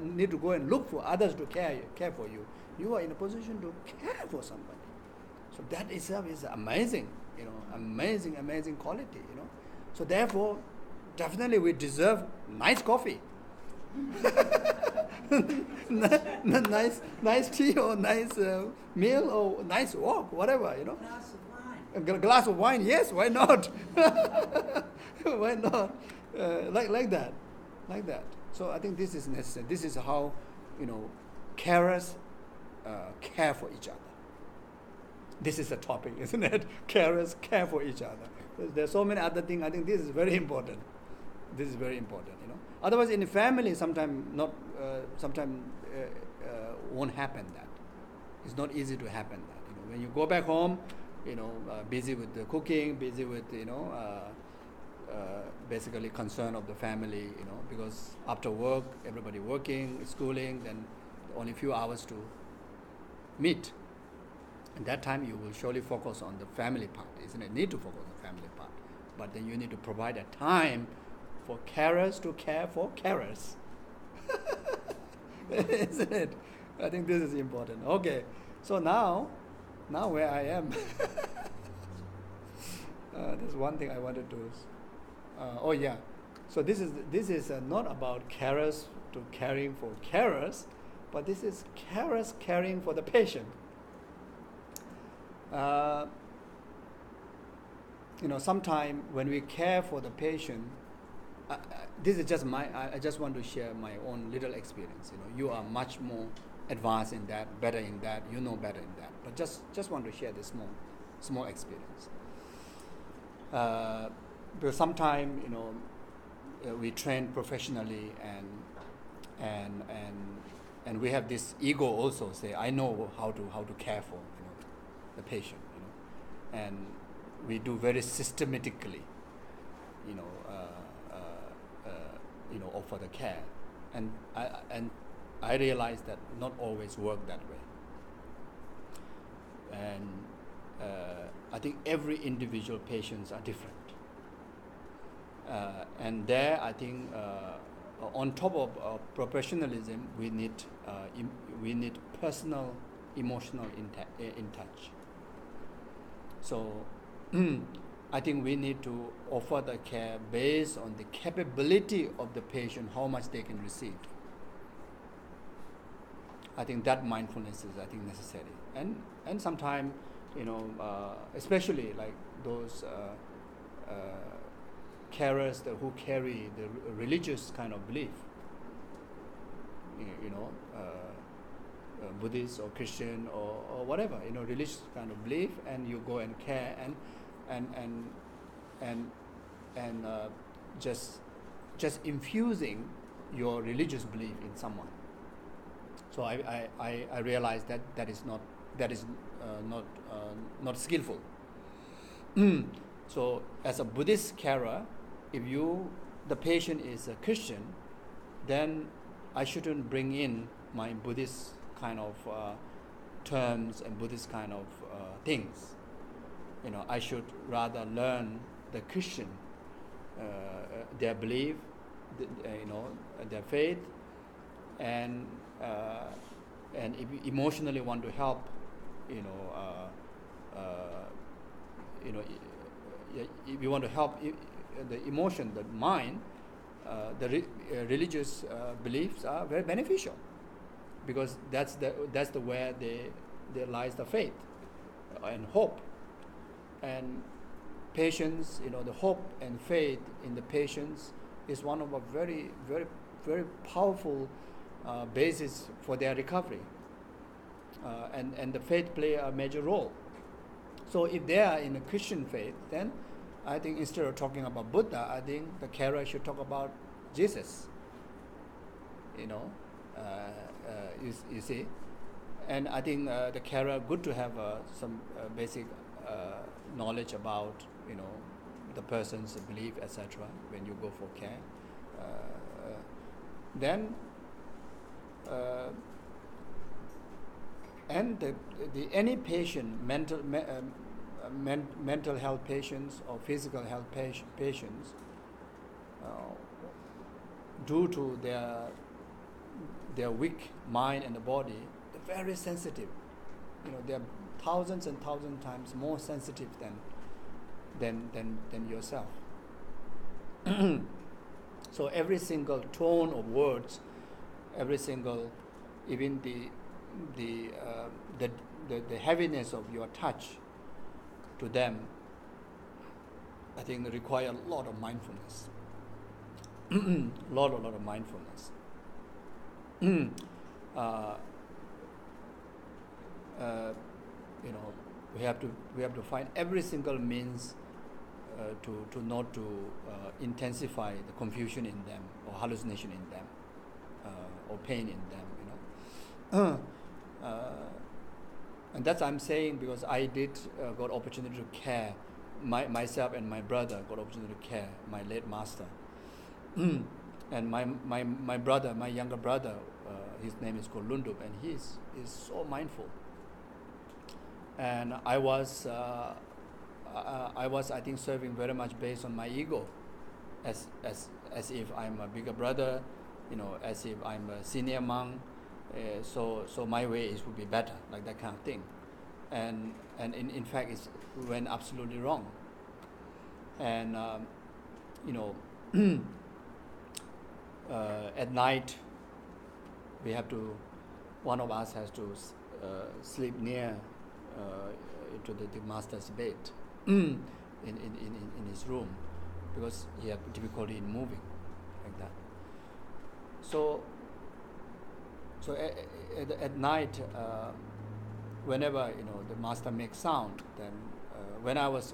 A: need to go and look for others to care for you. You are in a position to care for somebody. So that itself is amazing, amazing quality, So therefore, definitely we deserve nice coffee. nice tea or nice meal or nice walk, whatever,
B: Glass of wine.
A: A glass of wine, yes, why not? Why not? Like that. So I think this is necessary. This is how, carers care for each other. This is the topic, isn't it? Carers care for each other. There's so many other things. I think this is very important. Otherwise, in the family, sometimes won't happen that. It's not easy to happen that. When you go back home, busy with the cooking, busy with basically concern of the family, because after work, everybody working, schooling, then only a few hours to meet. And that time you will surely focus on the family part, isn't it? Need to focus on the family part. But then you need to provide a time for carers to care for carers. Isn't it? I think this is important. Okay, so now where I am. There's one thing I wanted to. So this is not about carers to caring for carers, but this is carers caring for the patient. Sometime when we care for the patient, this is just I just want to share my own little experience. You are much more advanced in that, better in that, better in that. But just want to share this small experience. Because sometimes we train professionally and we have this ego also. Say I know how to care for the patient, and we do very systematically, offer the care, and I realize that not always work that way, and I think every individual patients are different, and there I think on top of professionalism we need personal, emotional in touch. So I think we need to offer the care based on the capability of the patient, how much they can receive. I think that mindfulness is necessary, and sometimes especially like those carers who carry the religious kind of belief, Buddhist or Christian or whatever, religious kind of belief, and you go and care and just infusing your religious belief in someone. So I realized that is not skillful. So as a Buddhist carer, if the patient is a Christian, then I shouldn't bring in my Buddhist kind of terms and Buddhist kind of things. I should rather learn the Christian, their belief, their faith, and if you emotionally want to help, if you want to help the emotion, the mind, the religious beliefs are very beneficial, because that's the where there lies the faith and hope, and patience. The hope and faith in the patients is one of a very, very, very powerful basis for their recovery. And the faith play a major role. So if they are in a Christian faith, then I think instead of talking about Buddha, I think the carer should talk about Jesus. You see, and I think the carer good to have some basic knowledge about the person's belief, etc. When you go for care, then and the any patient, mental health patients or physical health patients, due to their weak mind and the body, they're very sensitive. They're thousands and thousands times more sensitive than yourself. So every single tone of words, every single, even the heaviness of your touch to them, I think require a lot of mindfulness. lot of mindfulness. We have to find every single means to not to intensify the confusion in them or hallucination in them or pain in them. And that's I'm saying because I did got opportunity to care myself, and my brother got opportunity to care my late master. And my brother, my younger brother, his name is called Lundup, and he is so mindful. And I was I think serving very much based on my ego, as if I'm a bigger brother, as if I'm a senior monk. So my way would be better, like that kind of thing, and in fact it went absolutely wrong. And at night one of us has to sleep near to the master's bed in his room, because he had difficulty in moving like that. So at night, whenever the master makes sound, then when I was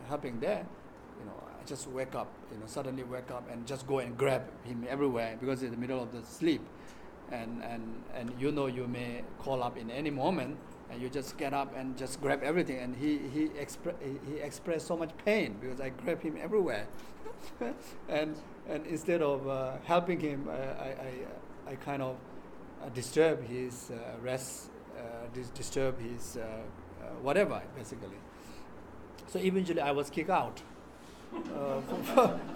A: helping there, I just wake up, suddenly wake up and just go and grab him everywhere, because it's the middle of the sleep, and you may call up in any moment, and you just get up and just grab everything, and he expressed so much pain because I grab him everywhere, and instead of helping him, I kind of disturb his rest, disturb his whatever, basically. So eventually I was kicked out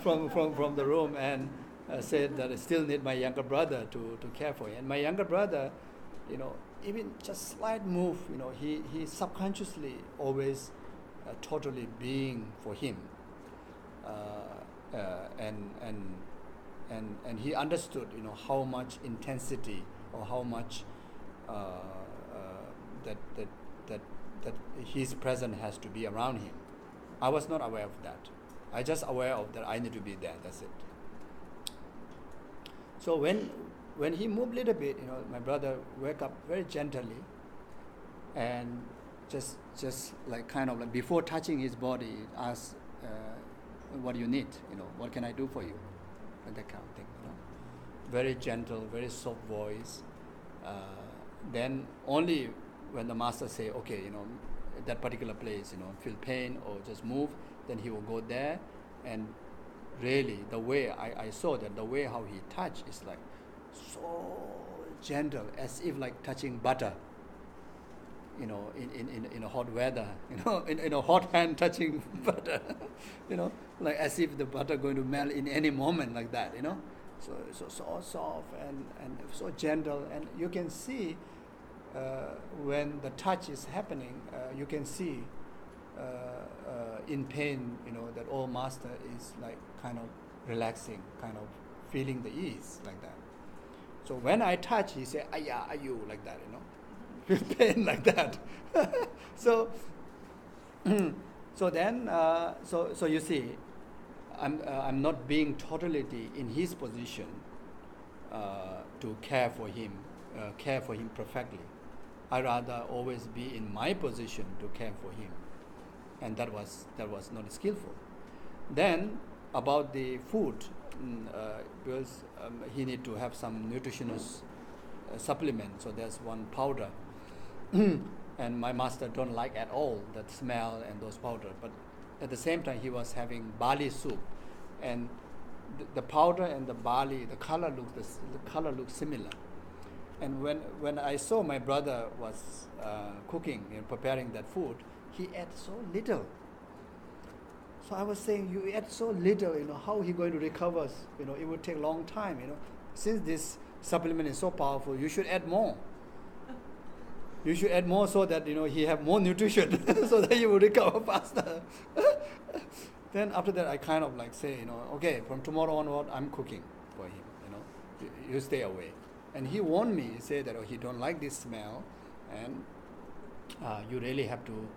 A: from the room, and said that I still need my younger brother to care for him. And my younger brother, even just slight move, he subconsciously always totally being for him, and he understood, how much intensity or how much that his presence has to be around him. I was not aware of that. I just aware of that I need to be there. That's it. So when he moved a little bit, my brother wake up very gently, and just like kind of like before touching his body, ask, what do you need? What can I do for you? And that kind of thing. Very gentle, very soft voice. Then only when the master say, okay, that particular place, feel pain or just move, then he will go there. And really, the way I saw that, the way how he touched is like so gentle, as if like touching butter, in a hot weather, in a hot hand touching butter, like as if the butter going to melt in any moment, like that, So soft and so gentle, and you can see when the touch is happening, you can see in pain, that old master is like kind of relaxing, kind of feeling the ease, like that. So when I touch, he say, "Aya, ayu," like that, feel pain like that. So then you see, I'm not being totally in his position, to care for him perfectly. I rather always be in my position to care for him, and that was not skillful. Then about the food, because he need to have some nutritious supplement. So there's one powder, and my master don't like at all that smell and those powder. But at the same time, he was having barley soup, and the powder and the barley, the color looks similar. And when I saw my brother was cooking and preparing that food, he ate so little. So I was saying, you ate so little, how he going to recover? It would take a long time, Since this supplement is so powerful, you should add more. You should add more so that, he have more nutrition, so that he will recover faster. Then after that, I kind of like say, okay, from tomorrow onward, I'm cooking for him, you stay away. And he warned me, he said that he don't like this smell, and you really have to,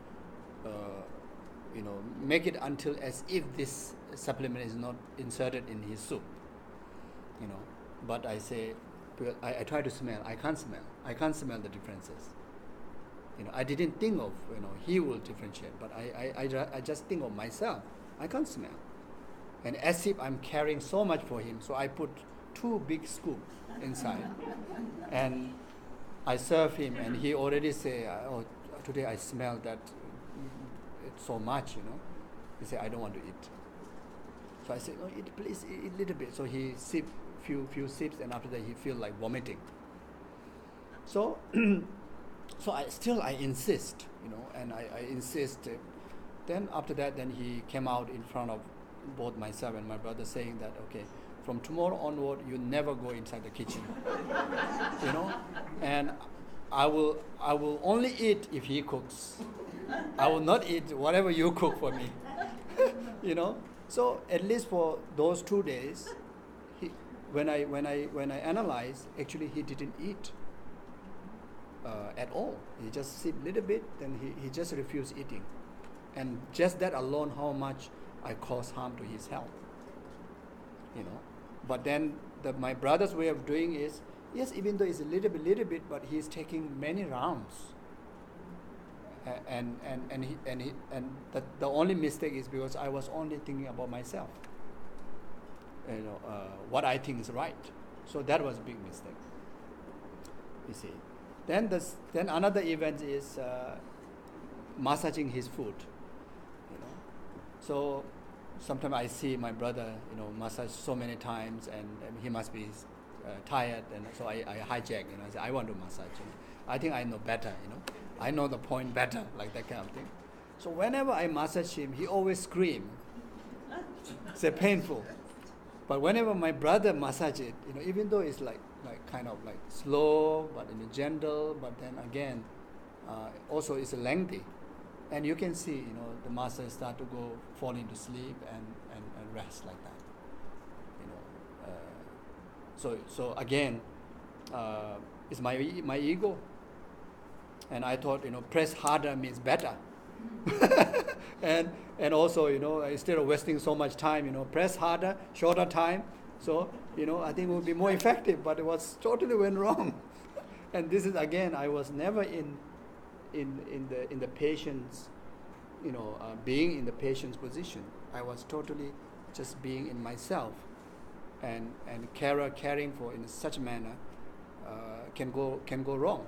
A: make it until as if this supplement is not inserted in his soup, But I say, I try to smell, I can't smell the differences. I didn't think of, he will differentiate, but I just think of myself, I can't smell. And as if I'm carrying so much for him, so I put 2 big scoops inside, and I serve him, and he already say, oh, today I smell that it's so much, He said, I don't want to eat. So I said, no, eat, please eat a little bit. So he sip few sips, and after that he feel like vomiting. So I insist, and I insist. Then after that, then he came out in front of both myself and my brother, saying that, okay, from tomorrow onward, you never go inside the kitchen, and I will only eat if he cooks. I will not eat whatever you cook for me, So at least for those 2 days, when I analyze, actually he didn't eat at all. He just sipped a little bit, then he just refused eating, and just that alone, how much I caused harm to his health, But then my brother's way of doing is, yes, even though it's a little bit, but he's taking many rounds. And the only mistake is because I was only thinking about myself. What I think is right. So that was a big mistake. You see. Then another event is massaging his foot. So sometimes I see my brother, massage so many times, and he must be tired, and so I hijack. I say, I want to massage. I think I know better. I know the point better, like that kind of thing. So whenever I massage him, he always scream. It's painful. But whenever my brother massage it, even though it's like kind of like slow, but gentle, but then again, also it's lengthy. And you can see, the master start to fall into sleep and rest like that. So again, it's my ego. And I thought, press harder means better. and also, instead of wasting so much time, press harder, shorter time. So, I think it would be more effective, but it was totally went wrong. And this is, again, I was never in the patient's, being in the patient's position. I was totally just being in myself, and caring for in such a manner can go wrong.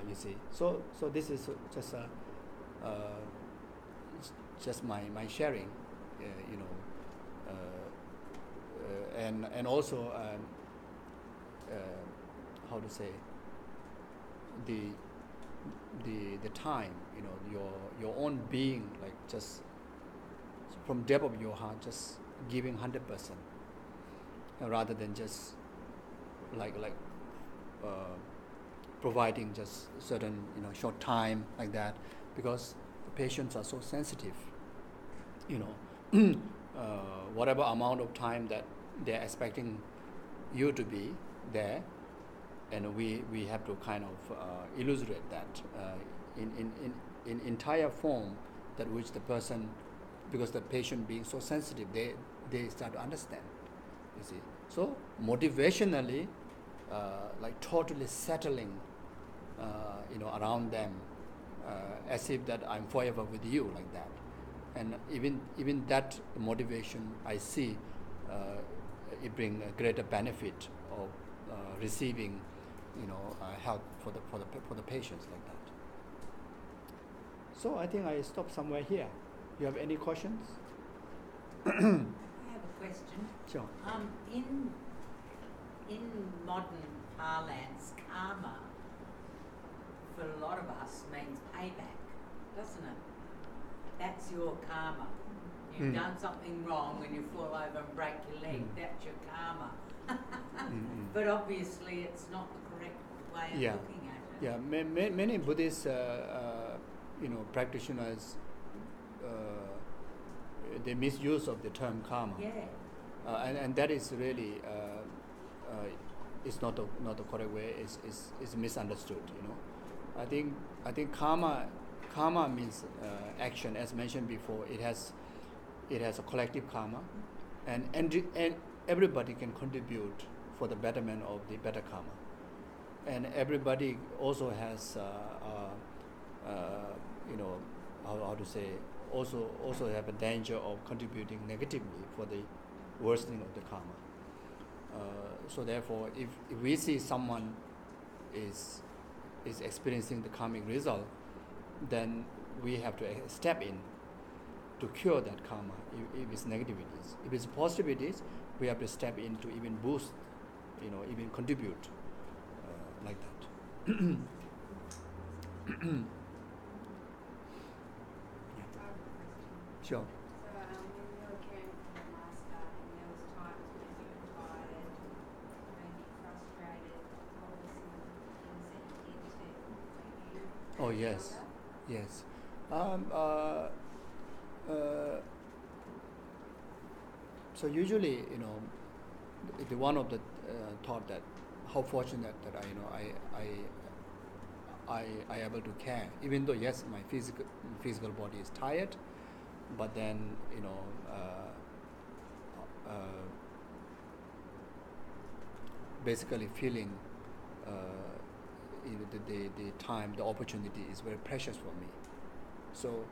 A: You see, so this is just my sharing, and also how to say, the time, your own being, like just from depth of your heart, just giving 100%, rather than just like providing just certain short time like that, because the patients are so sensitive. Whatever amount of time that they're expecting you to be there, and we have to kind of illustrate that in entire form, that which the person, because the patient being so sensitive, they start to understand. You see, So motivationally, like totally settling, around them, as if that I'm forever with you, like that. And even that motivation, I see, it bring a greater benefit of receiving, help for the patients, like that. So I think I stop somewhere here. You have any questions?
B: I have a question.
A: Sure.
B: In modern parlance, karma for a lot of us means payback, doesn't it? That's your karma. You've done something wrong and you fall over and break your leg. That's your karma. But obviously, it's not the correct way of looking at it.
A: Yeah, many Buddhist, practitioners, they misuse of the term karma.
B: Yeah.
A: And that is really it's not the correct way. It's misunderstood. I think karma means action. As mentioned before, it has a collective karma, and everybody can contribute for the betterment of the better karma, and everybody also has how to say, also have a danger of contributing negatively for the worsening of the karma. So therefore, if we see someone is experiencing the karmic result, then we have to step in to cure that karma if it's negativities. If it's positivities, we have to step in to even boost, even contribute, like that. Sure.
C: So when you were caring for the master and there was times when you were tired, maybe frustrated, what were some of the things that you did to make you
A: Oh yes,
C: stronger?
A: yes. So usually, the one of the thought that how fortunate that I able to care, even though yes, my physical body is tired, but then basically feeling the time, the opportunity is very precious for me. So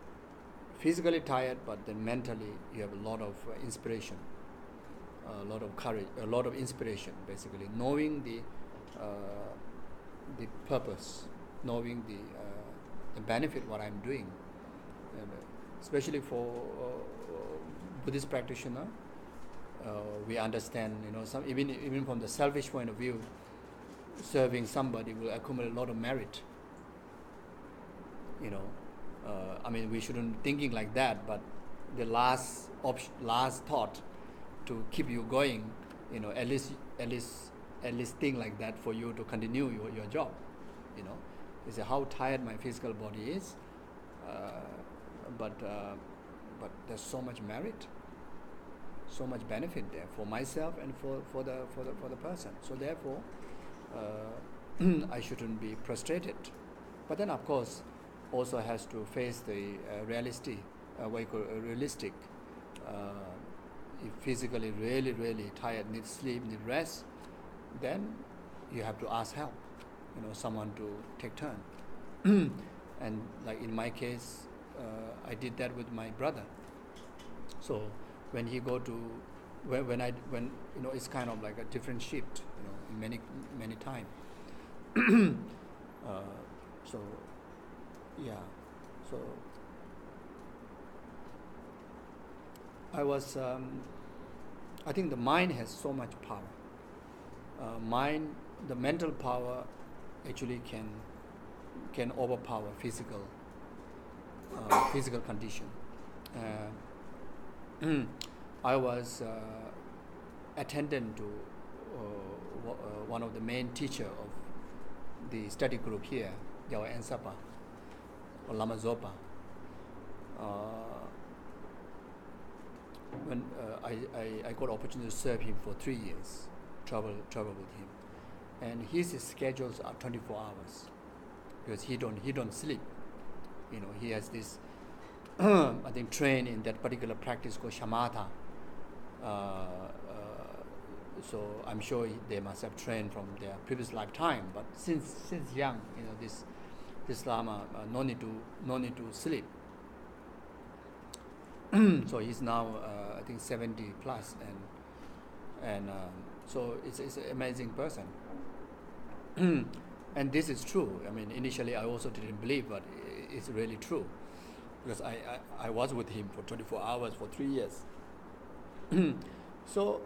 A: physically tired, but then mentally you have a lot of inspiration, a lot of courage, a lot of inspiration. Basically, knowing the purpose, knowing the benefit what I'm doing, and especially for Buddhist practitioner, we understand. Some even from the selfish point of view, serving somebody will accumulate a lot of merit. We shouldn't thinking like that, but the last thought to keep you going, at least think like that for you to continue your job. Is how tired my physical body is, but there's so much merit, so much benefit there for myself and for the person. So therefore, I shouldn't be frustrated. But then, of course, also has to face the realistic. If physically really tired, need sleep, need rest, then you have to ask help. Someone to take turn. And like in my case, I did that with my brother. So when he go to when it's kind of like a different shift, many times. So yeah, so I was I think the mind has so much power. The mental power actually can overpower physical condition. I was attendant to one of the main teacher of the study group here, Tenzin Zopa, or Lama Zopa. When I got opportunity to serve him for 3 years, travel with him, and his schedules are 24 hours because he don't sleep. He has this I think trained in that particular practice called shamatha, So I'm sure they must have trained from their previous lifetime. But since young, this Lama no need to sleep. So he's now I think 70 plus, and so it's an amazing person. And this is true. I mean, initially I also didn't believe, but it's really true, because I was with him for 24 hours for 3 years. So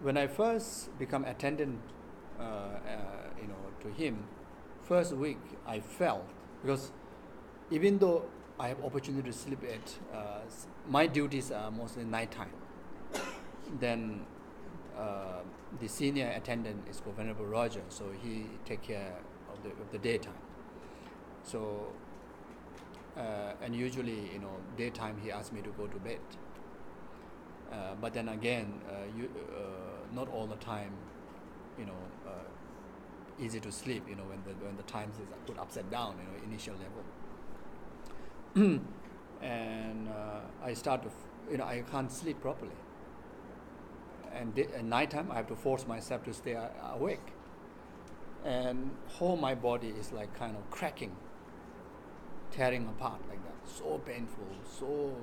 A: when I first become attendant, to him, first week I felt, because even though I have opportunity to sleep at, my duties are mostly nighttime. Then the senior attendant is called Venerable Roger, so he take care of the daytime. So and usually, daytime he asks me to go to bed. But then again, not all the time, easy to sleep. When the times is put upside down, initial level. And I start to, I can't sleep properly. And at night time, I have to force myself to stay awake. And whole my body is like kind of cracking, tearing apart like that. So painful, so,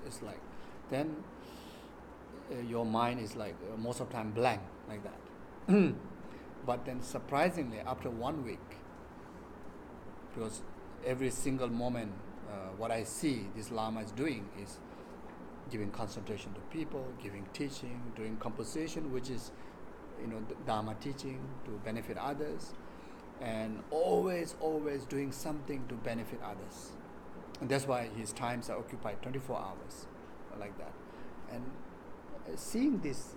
A: it's like, then your mind is like most of the time blank like that. But then surprisingly, after 1 week, because every single moment, what I see this Lama is doing is giving concentration to people, giving teaching, doing composition, which is, Dharma teaching to benefit others, and always doing something to benefit others. And that's why his times are occupied 24 hours, like that. And seeing this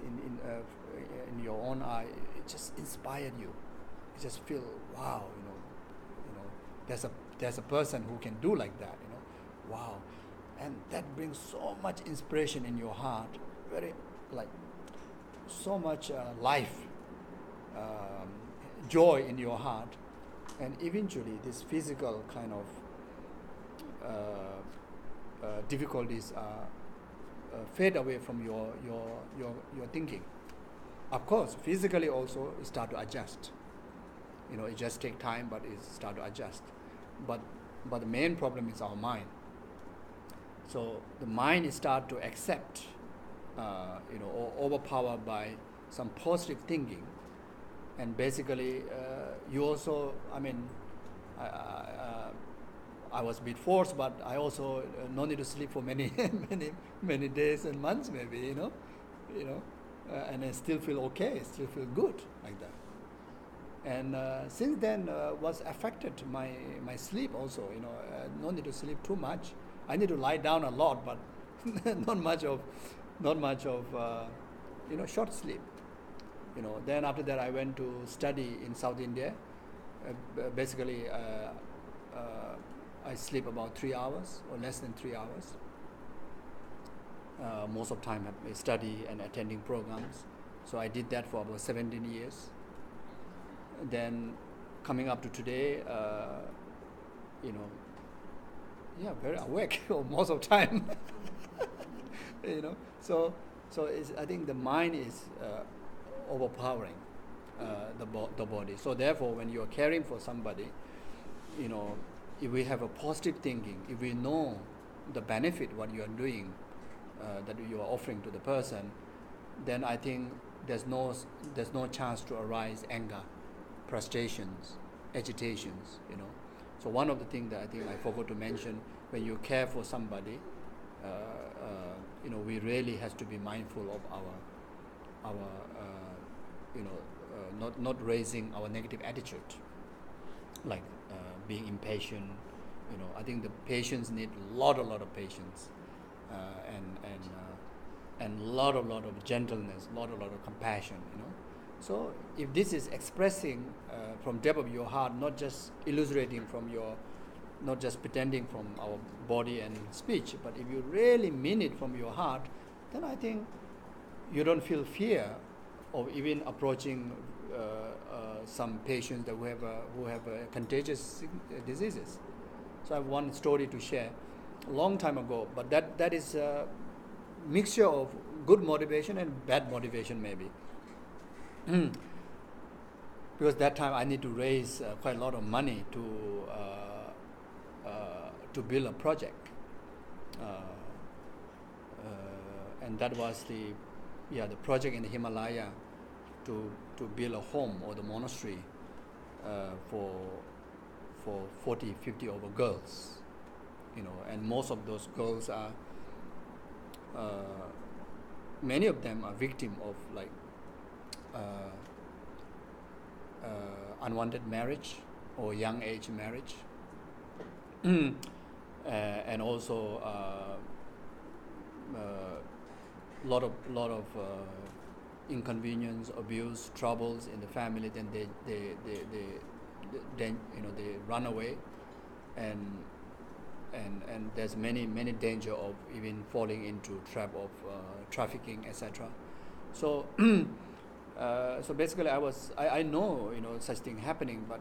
A: in your own eye, it just inspired you. You just feel, wow, there's a person who can do like that, wow. And that brings so much inspiration in your heart, very like so much life, joy in your heart, and eventually this physical kind of difficulties fade away from your thinking. Of course, physically also it start to adjust. It just take time, but it start to adjust. But the main problem is our mind. So the mind is start to accept, or overpowered by some positive thinking, and basically you also, I was a bit forced, but I also no need to sleep for many many days and months maybe, and I still feel okay, still feel good like that. And since then was affected my sleep also, no need to sleep too much. I need to lie down a lot, but not much of short sleep. Then after that I went to study in South India. Basically I sleep about 3 hours or less than 3 hours. Most of the time I study and attending programs. So I did that for about 17 years. Then coming up to today, very awake most of the time. So I think the mind is overpowering the body. So therefore, when you are caring for somebody, if we have a positive thinking, if we know the benefit what you are doing, that you are offering to the person, then I think there's no chance to arise anger, frustrations, agitations. So one of the things that I think I forgot to mention, when you care for somebody, we really has to be mindful of our not raising our negative attitude, like being impatient. I think the patients need a lot of patience, and lot of gentleness, lot of compassion. So if this is expressing from depth of your heart, not just illustrating not just pretending from our body and speech, but if you really mean it from your heart, then I think you don't feel fear of even approaching some patients that who have contagious diseases. So I have one story to share a long time ago, but that is a mixture of good motivation and bad motivation maybe. because that time I need to raise quite a lot of money to build a project, and that was the project in the Himalaya to build a home or the monastery for 40, 50 over girls, and most of those girls are many of them are victim of like unwanted marriage or young age marriage, and also lot of inconvenience, abuse, troubles in the family. Then they run away, and there's many danger of even falling into trap of trafficking, etc. So so basically I know such thing happening, but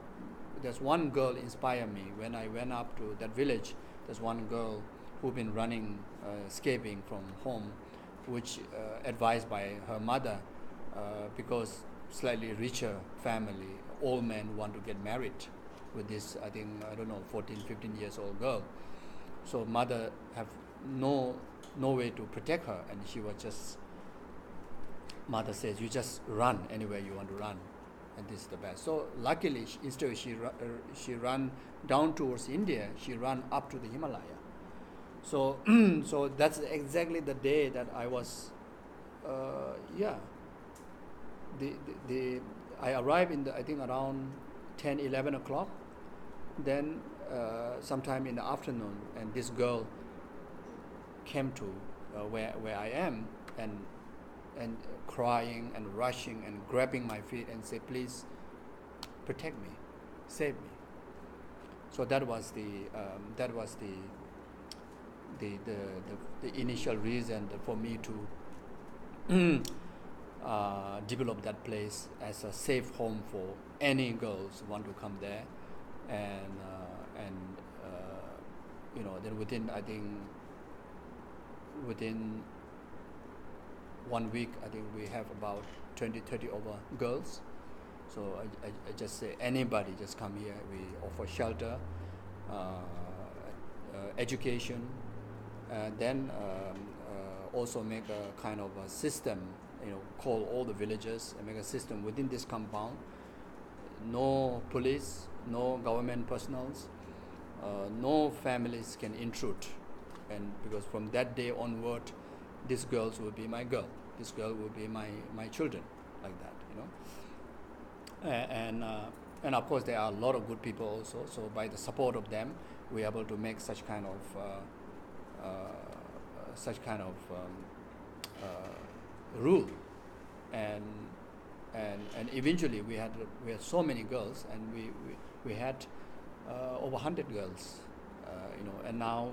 A: there's one girl inspired me when I went up to that village. There's one girl who been running, escaping from home, which advised by her mother, because slightly richer family, all men want to get married with this, I don't know, 14, 15 years old girl. So mother have no way to protect her, and she was just, mother says, you just run anywhere you want to run, and this is the best. So luckily, instead she run down towards India, she run up to the Himalaya. So so that's exactly the day that I was, I arrived in I think around 10, 11 o'clock. Then sometime in the afternoon, and this girl came to where I am, and crying and rushing and grabbing my feet and say, please protect me, save me. So that was the initial reason for me to develop that place as a safe home for any girls who want to come there, and then within 1 week, I think we have about 20, 30 over girls. So I just say, anybody just come here. We offer shelter, education, and then also make a kind of a system, call all the villagers and make a system within this compound. No police, no government personals, no families can intrude. And because from that day onward, these girls will be my girl. This girl will be my children, like that, And of course there are a lot of good people also. So by the support of them, we're able to make such kind of rule, and eventually we had so many girls, and we had over 100 girls. And now,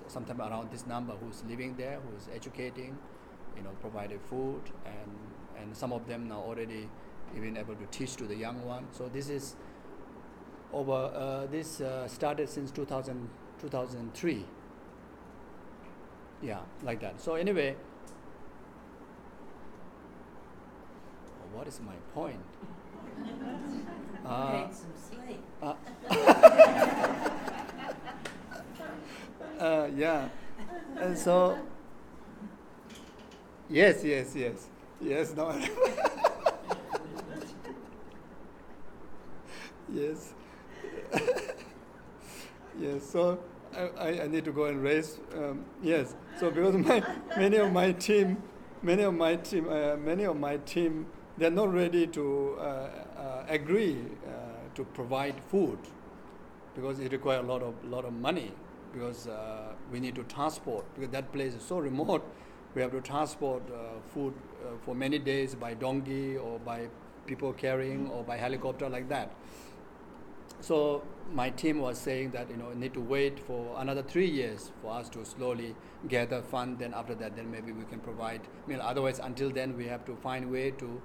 A: sometime around this number who's living there, who's educating, provided food, and some of them now already even able to teach to the young one. So this is over. This started since 2003. Yeah, like that. So anyway, what is my point?
B: Get some sleep.
A: Yeah, and so yes, no. Yes. Yes, so I need to go and raise, yes, so because many of my team, they're not ready to agree to provide food, because it requires a lot of money, because we need to transport, because that place is so remote. We have to transport food for many days by donkey or by people carrying or by helicopter, like that. So my team was saying that need to wait for another 3 years for us to slowly gather fund. Then after that, then maybe we can provide meal. Otherwise, until then, we have to find a way to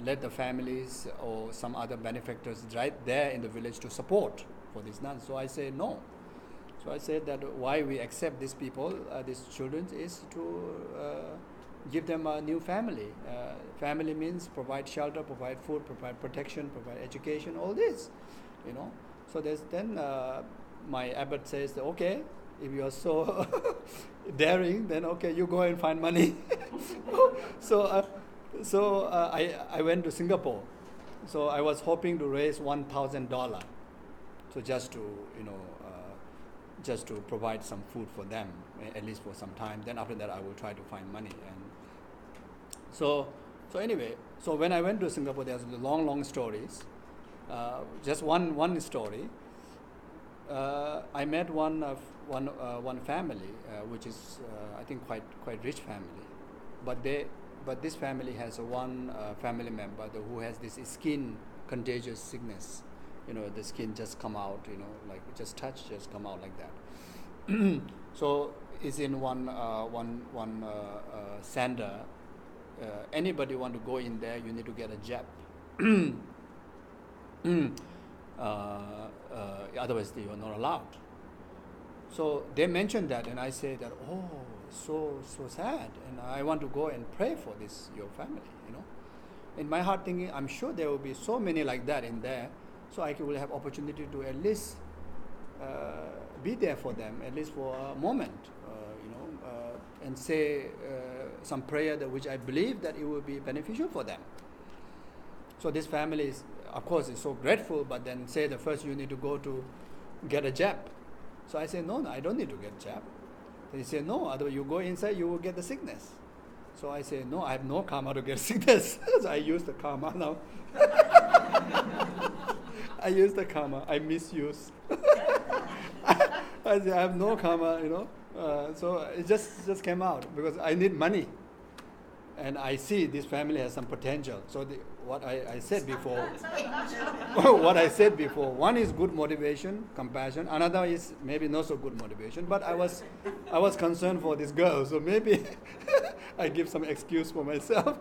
A: let the families or some other benefactors right there in the village to support for these nuns. So I said no. So I said that why we accept these people, these children, is to give them a new family. Family means provide shelter, provide food, provide protection, provide education, all this, you know. So then my abbot says, okay, if you are so daring, then okay, you go and find money. so I went to Singapore. So I was hoping to raise $1,000, so just to just to provide some food for them, at least for some time. Then after that, I will try to find money. And so anyway, so when I went to Singapore, there's long stories. Just one story. I met one family, which is I think quite rich family, but this family has one family member who has this skin contagious sickness. You know, the skin just come out, you know, like just touch, just come out like that. So it's in one center. Anybody want to go in there, you need to get a jab. Otherwise, you are not allowed. So they mentioned that, and I say that, oh, so sad, and I want to go and pray for this your family. You know, in my heart thinking, I'm sure there will be so many like that in there. So I will have opportunity to at least be there for them, at least for a moment, and say some prayer which I believe that it will be beneficial for them. So this family is, of course, is so grateful, but then say the first you need to go to get a jab. So I say, no, I don't need to get jab. They say, no, otherwise you go inside, you will get the sickness. So I say, no, I have no karma to get sickness. So I use the karma now. I use the karma. I misuse. I say, I have no karma, you know. So it just came out because I need money. And I see this family has some potential. So what I said before, one is good motivation, compassion. Another is maybe not so good motivation. But I was concerned for this girl, so maybe I give some excuse for myself.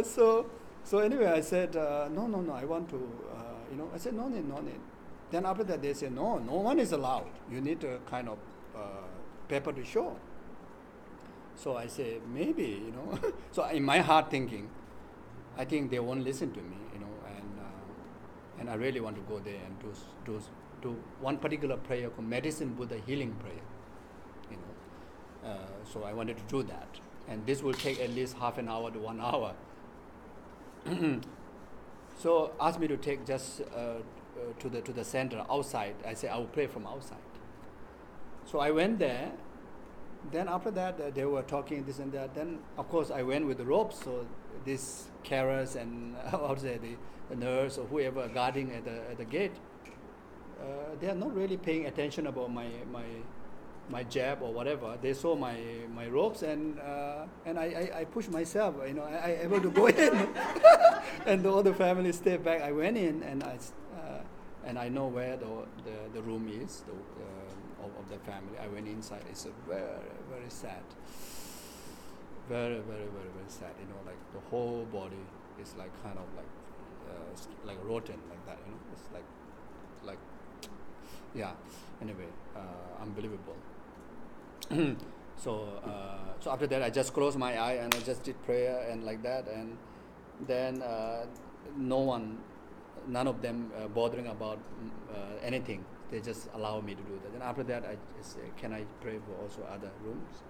A: So anyway, I said, no, I want to, I said, no need. Then after that, they said, no one is allowed. You need a kind of paper to show. So I say, maybe, So in my heart thinking, I think they won't listen to me, and I really want to go there and do one particular prayer called Medicine Buddha Healing Prayer, So I wanted to do that. And this will take at least half an hour to 1 hour. So asked me to take just to the center outside. I say I will pray from outside. So I went there. Then after that they were talking this and that. Then of course I went with the ropes. So these carers and the nurse or whoever guarding at the gate, they are not really paying attention about my jab or whatever. They saw my ropes and I pushed myself. I able to go in, and all the family stayed back. I went in and I know where the room is of the family. I went inside. It's a very sad, very sad. Like the whole body is like kind of like rotten like that. It's like yeah. Anyway, unbelievable. So after that, I just closed my eye and I just did prayer and like that, and then none of them bothering about anything. They just allow me to do that. And after that, I just say, can I pray for also other rooms?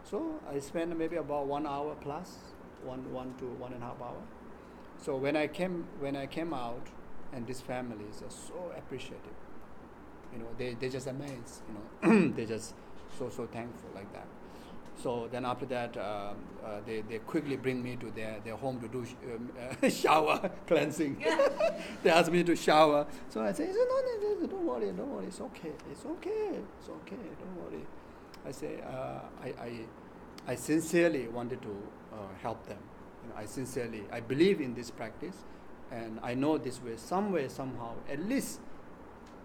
A: So I spent maybe about 1 hour plus, one to 1.5 hours. So when I came out, and these families are so appreciative. They just amazed. They just so thankful like that. So then after that, they quickly bring me to their home to do shower cleansing. They asked me to shower. So I say, no, don't worry, it's okay, don't worry. I say, I sincerely wanted to help them. I believe in this practice, and I know this way, some way, somehow, at least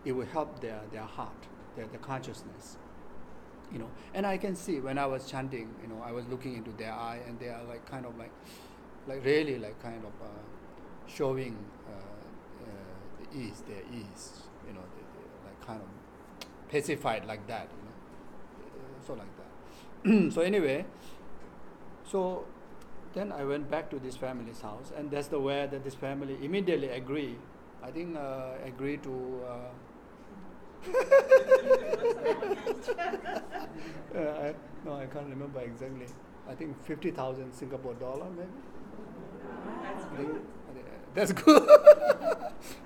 A: it will help their heart, their consciousness. And I can see when I was chanting, I was looking into their eye, and they are like kind of like really like kind of showing the ease, their ease, they like kind of pacified like that, so like that. So anyway, so then I went back to this family's house, and that's the where that this family immediately agree. I think agree to. No, I can't remember exactly. I think 50,000 Singapore dollar maybe. That's good.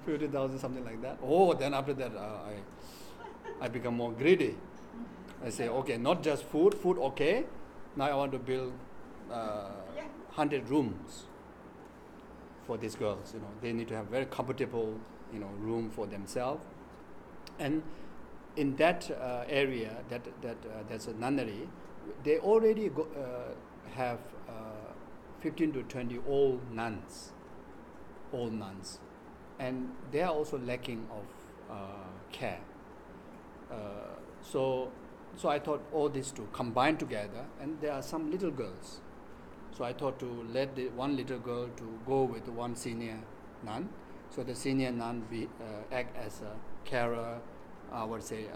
A: 50,000 something like that. Oh, then after that I become more greedy. I say, okay, not just food okay. Now I want to build 100 rooms for these girls. They need to have very comfortable, room for themselves. And in that area, that's a nunnery, they already have 15 to 20 old nuns, and they are also lacking of care. So I thought all these to combine together, and there are some little girls. So I thought to let the one little girl to go with one senior nun. So the senior nun act as a carer, I would say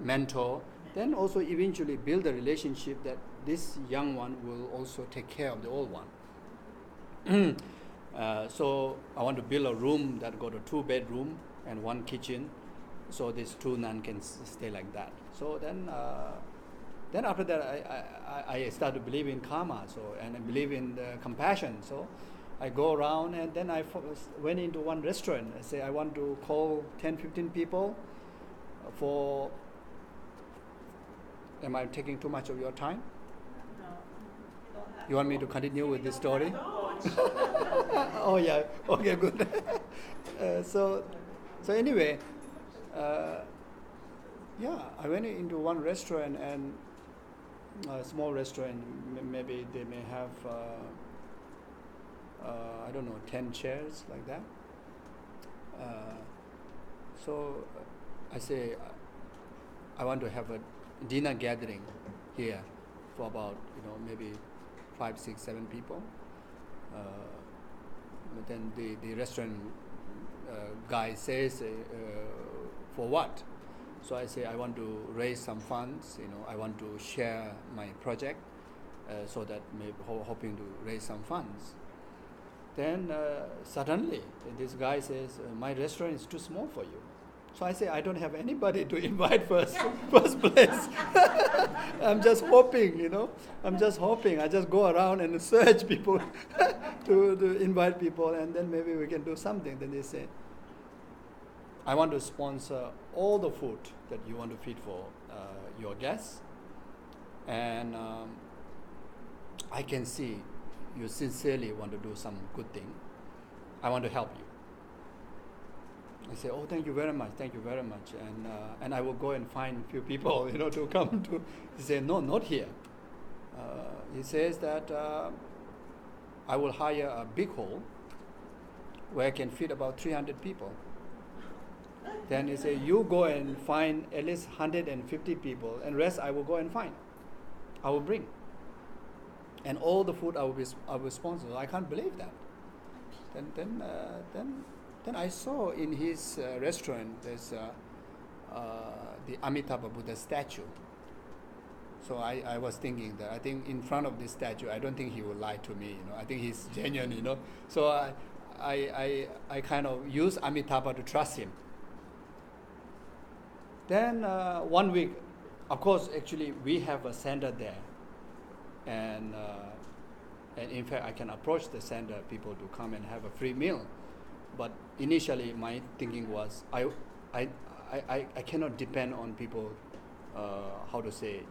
A: mentor. Then also eventually build a relationship that this young one will also take care of the old one. So I want to build a room that got a 2-bedroom and 1 kitchen, so these 2 nuns can stay like that. So then after that I start to believe in karma, and I believe in the compassion. So I go around, and then I went into one restaurant. I say I want to call 10-15 people for. Am I taking too much of your time? You want me to continue with this story? Oh yeah. Okay, good. So anyway, I went into one restaurant, and a small restaurant. Maybe they may have I don't know, 10 chairs like that. So I say I want to have a dinner gathering here for about maybe 5, 6, 7 people. But then the restaurant guy says, for what? So I say I want to raise some funds. I want to share my project, so that maybe hoping to raise some funds. Then suddenly this guy says, my restaurant is too small for you. So I say, I don't have anybody to invite first place. I'm just hoping, I'm just hoping. I just go around and search people to invite people, and then maybe we can do something. Then they say, I want to sponsor all the food that you want to feed for your guests. And I can see you sincerely want to do some good thing. I want to help you. I say, oh, thank you very much, and I will go and find a few people, to come to. He said, no, not here. He says that I will hire a big hall where I can fit about 300 people. Then he said, you go and find at least 150 people, and rest I will go and find. I will bring. And all the food I will sponsor. I can't believe that. Then I saw in his restaurant there's the Amitabha Buddha statue. So I was thinking that I think in front of this statue, I don't think he will lie to me. I think he's genuine. So I kind of use Amitabha to trust him. Then 1 week, of course, actually we have a center there, and in fact I can approach the center people to come and have a free meal. But initially, my thinking was I cannot depend on people. How to say?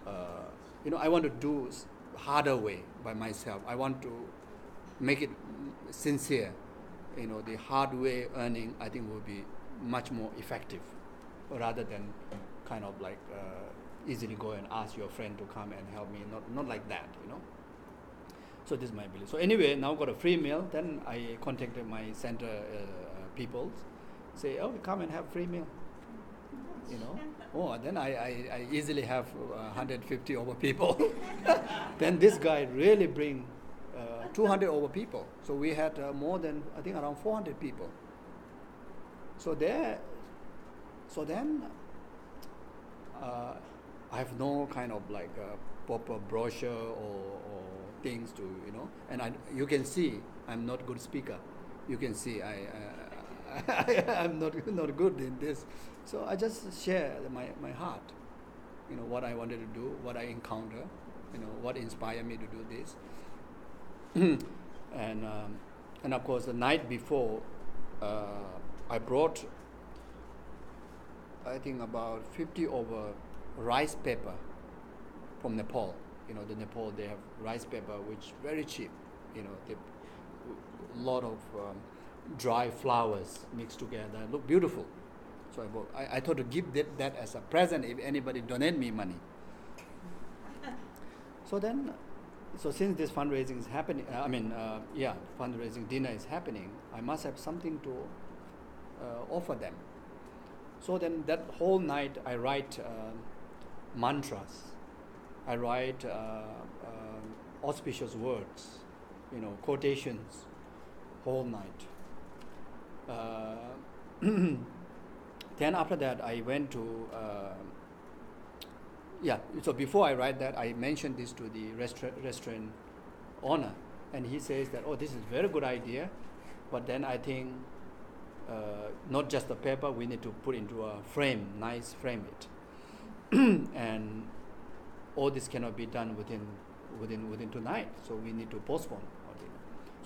A: I want to do harder way by myself. I want to make it sincere. The hard way earning, I think, will be much more effective, rather than kind of like easily go and ask your friend to come and help me. Not like that. So this is my belief. So anyway, now got a free meal. Then I contacted my center people, say, oh, come and have free meal. Oh, then I easily have 150 over people. Then this guy really bring 200 over people. So we had more than, I think, around 400 people. So then I have no kind of like proper brochure or things to, you know, and you can see I'm not good speaker. You can see I'm not good in this. So I just share my heart, you know, what I wanted to do, what I encounter, you know, what inspired me to do this. And of course the night before, I brought, I think about 50 over rice paper from Nepal. You know, the Nepal, they have rice paper which very cheap. You know, they a lot of dry flowers mixed together, look beautiful. So I thought to give that as a present if anybody donate me money. So then, so since this fundraising is happening, fundraising dinner is happening, I must have something to offer them. So then that whole night I write mantras, I write auspicious words, you know, quotations, whole night. Then after that I went to, so before I write that, I mentioned this to the restaurant owner, and he says that, oh, this is a very good idea, but then I think not just the paper, we need to put into a frame, nice frame it. And all this cannot be done within tonight, so we need to postpone.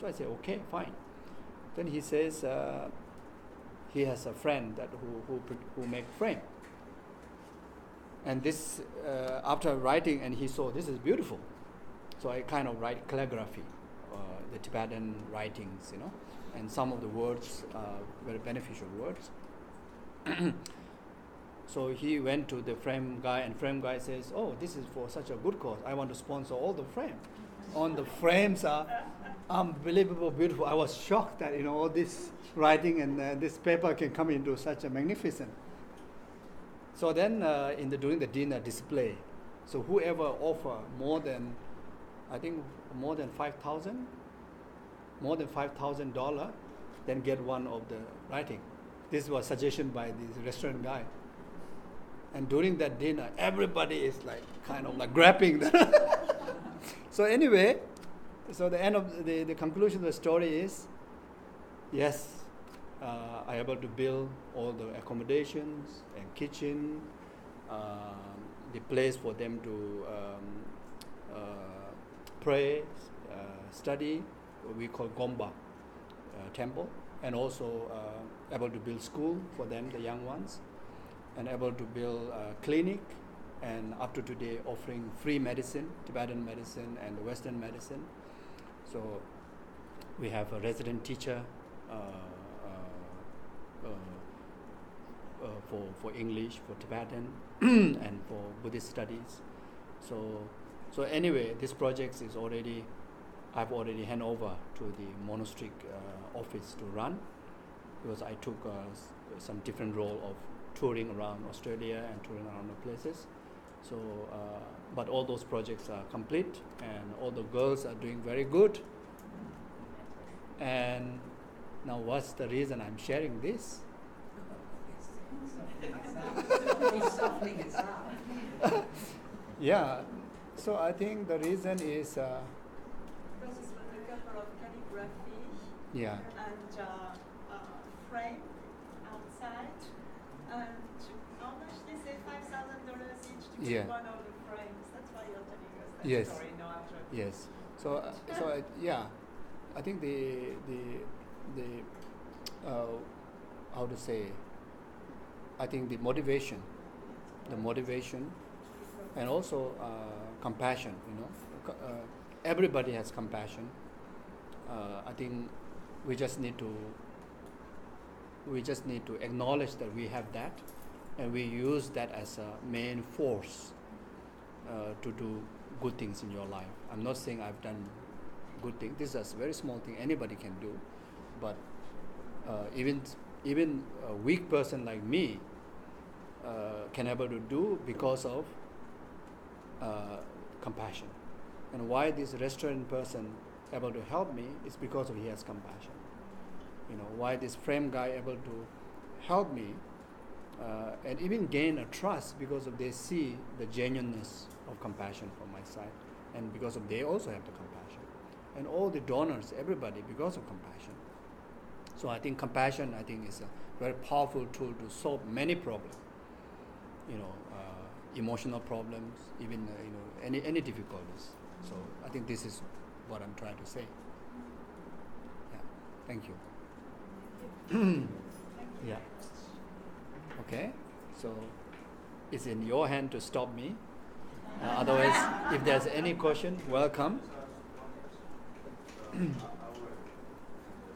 A: So I say, okay, fine. Then he says he has a friend that who make frame. And this, after writing, and he saw this is beautiful, so I kind of write calligraphy, the Tibetan writings, you know, and some of the words are very beneficial words. So he went to the frame guy, and frame guy says, oh, this is for such a good cause. I want to sponsor all the frame. On the frames are unbelievable beautiful. I was shocked that, you know, all this writing and this paper can come into such a magnificent. So then during the dinner display, so whoever offer more than $5,000, then get one of the writing. This was suggestion by this restaurant guy. And during that dinner, everybody is like kind of like grabbing that. So anyway, so the end of the conclusion of the story is, yes, I able to build all the accommodations and kitchen, the place for them to pray, study, what we call Gomba temple, and also able to build school for them, the young ones, and able to build a clinic, and up to today offering free medicine, Tibetan medicine and Western medicine. So we have a resident teacher for English, for Tibetan, and for Buddhist studies. So anyway, this project is I've already handed over to the monastery office to run, because I took some different role of touring around Australia and touring around the places. So, but all those projects are complete, and all the girls are doing very good. And now, what's the reason I'm sharing this?
B: He's softening his heart.
A: Yeah, so I think the reason is
D: Because it's with a couple of calligraphy
A: yeah.
D: and frame outside. And how much they say $5,000 each to
A: Yeah.
D: keep one of the frames. That's why you're telling us that
A: Yes.
D: story, no after.
A: Yes. So yeah, I think the how to say, I think the motivation, and also compassion. You know, everybody has compassion. I think we just need to acknowledge that we have that, and we use that as a main force to do good things in your life. I'm not saying I've done good things. This is a very small thing anybody can do, but even a weak person like me can able to do because of compassion. And why this restaurant person able to help me is because of he has compassion. You know, why this frame guy able to help me and even gain a trust because of they see the genuineness of compassion from my side, and because of they also have the compassion, and all the donors, everybody, because of compassion. So I think compassion, I think, is a very powerful tool to solve many problems. Emotional problems, even any difficulties. So I think this is what I'm trying to say. Yeah. Thank you. Yeah. Okay. So it's in your hand to stop me. Otherwise, if there's any question, welcome.
E: I work in the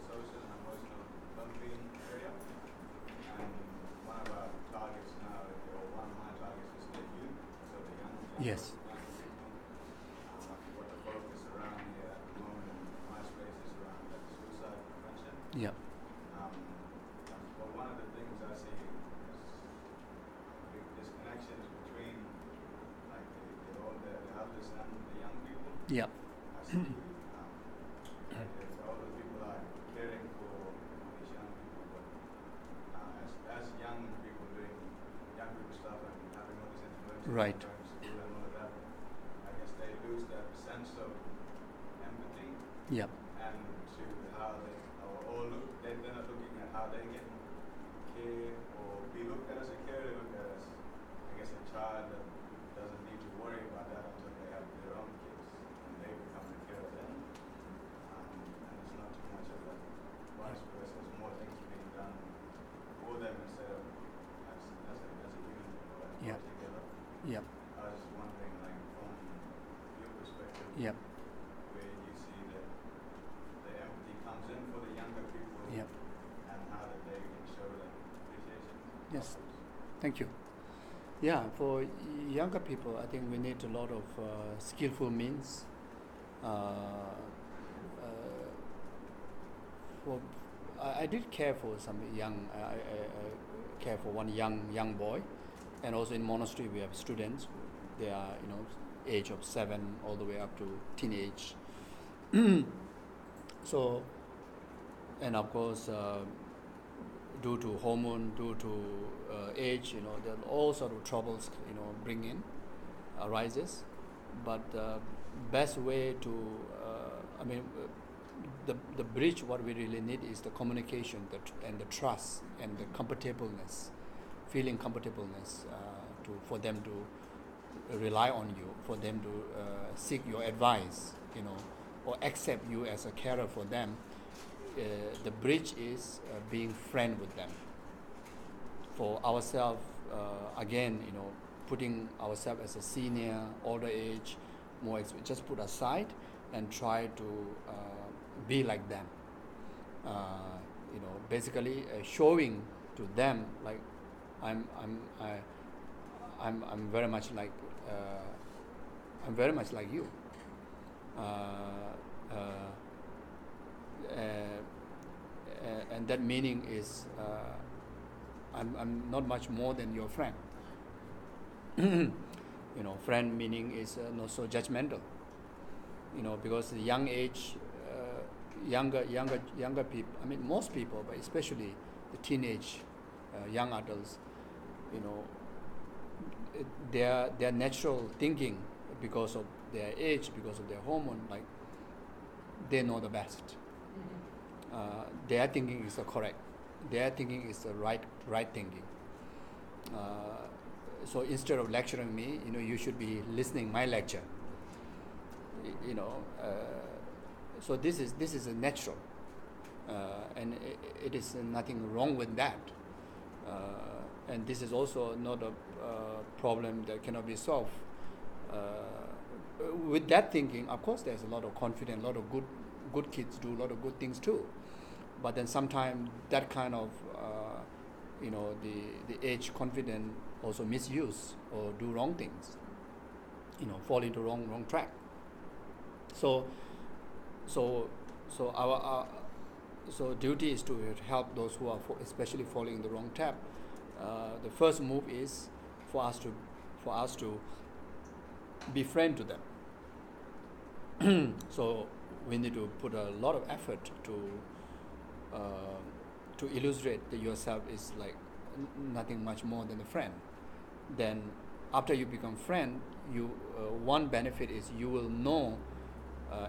E: social and emotional well-being area, and one of our targets now, or one of my targets, is the youth, so the young
A: Yes.
E: people. What the focus around here at the moment in my space is around suicide prevention.
A: Yeah.
E: But one of the things I see is big disconnections between like the elders and the young people.
A: Yeah.
E: I see all the people are caring for these young people, but as young people doing young people stuff and having all these influences,
A: Right.
E: going to school and all of that, I guess they lose that sense of empathy
A: Yeah.
E: and to how they or look. They're not looking at how they can care or be looked at as a carer. They look at as, I guess, a child that doesn't need to worry about that until they have their own kids and they become the carer then. And it's not too much of that vice versa. There's more things being done for them instead of as a unit or
A: Yeah.
E: together.
A: Yeah.
E: I was just wondering, like, from your perspective,
A: Yeah.
E: where you see that the empathy comes in for the younger people
A: Yeah.
E: and how that they can show that appreciation.
A: Yes. Thank you. Yeah, for younger people, I think we need a lot of skillful means. I did care for some young. I care for one young boy, and also in monastery we have students. They are age of 7 all the way up to teenage. So, and of course, due to hormone, due to age, there are all sort of troubles, arises. But best way to, the bridge, what we really need is the communication, and the trust, and the comfortableness, feeling comfortableness, for them to rely on you, for them to seek your advice, or accept you as a carer for them. The bridge is being friend with them. For ourselves, again, putting ourselves as a senior, older age, just put aside and try to be like them. Basically showing to them like I'm very much like you. And that meaning is I'm not much more than your friend. Friend meaning is not so judgmental. Because the young age, younger people. Most people, but especially the teenage, young adults. Their natural thinking, because of their age, because of their hormone, like they know the best. Their thinking is the correct. Their thinking is the right thinking. So instead of lecturing me, you should be listening my lecture. So this is a natural, and it is nothing wrong with that. And this is also not a problem that cannot be solved. With that thinking, of course, there's a lot of confidence, a lot of good kids do a lot of good things too. But then sometimes that kind of, the age confident also misuse or do wrong things, fall into wrong track. So our duty is to help those who are especially falling in the wrong trap. The first move is for us to be friend to them. So we need to put a lot of effort to illustrate that yourself is like nothing much more than a friend. Then after you become friend, you one benefit is you will know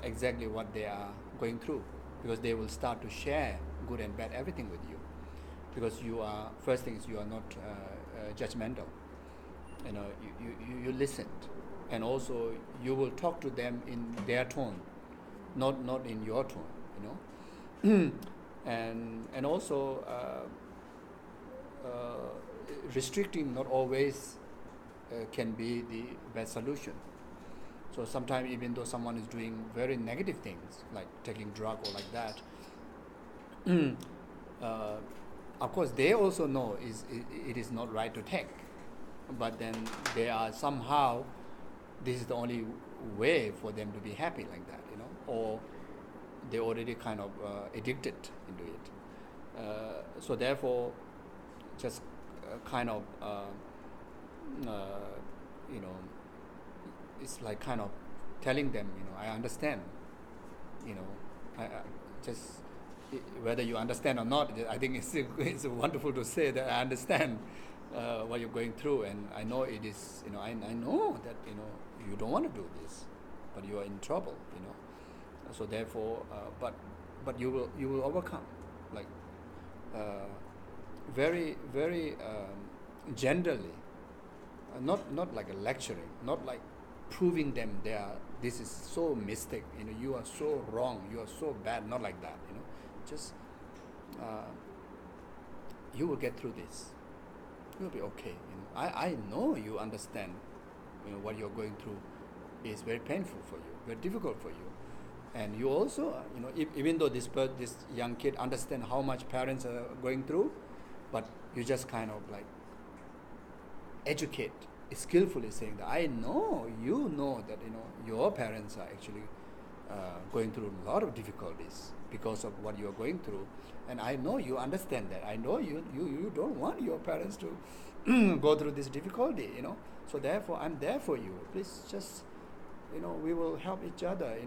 A: exactly what they are going through, because they will start to share good and bad everything with you, because you are, first thing is you are not judgmental. You listen, and also you will talk to them in their tone, not in your tone. And also restricting not always can be the best solution. So sometimes, even though someone is doing very negative things like taking drug or like that, of course they also know it is not right to take, but then they are somehow, this is the only way for them to be happy like that, or they already kind of addicted into it. So therefore, just kind of it's like kind of telling them, I understand, I just, whether you understand or not, I think it's wonderful to say that I understand what you're going through, and I know it is, I know that you don't want to do this, but you are in trouble, so therefore, but you will overcome, like very very generally, not like a lecturing, not like proving them this is so mistake, you are so wrong, you are so bad, not like that, just you will get through this, you'll be okay. I know you understand, what you're going through is very painful for you, very difficult for you, and you also, even though this young kid understand how much parents are going through, but you just kind of like educate, skillfully saying that I know you know that your parents are actually going through a lot of difficulties because of what you are going through, and I know you understand that. I know you don't want your parents to go through this difficulty, so therefore I'm there for you. Please just, we will help each other,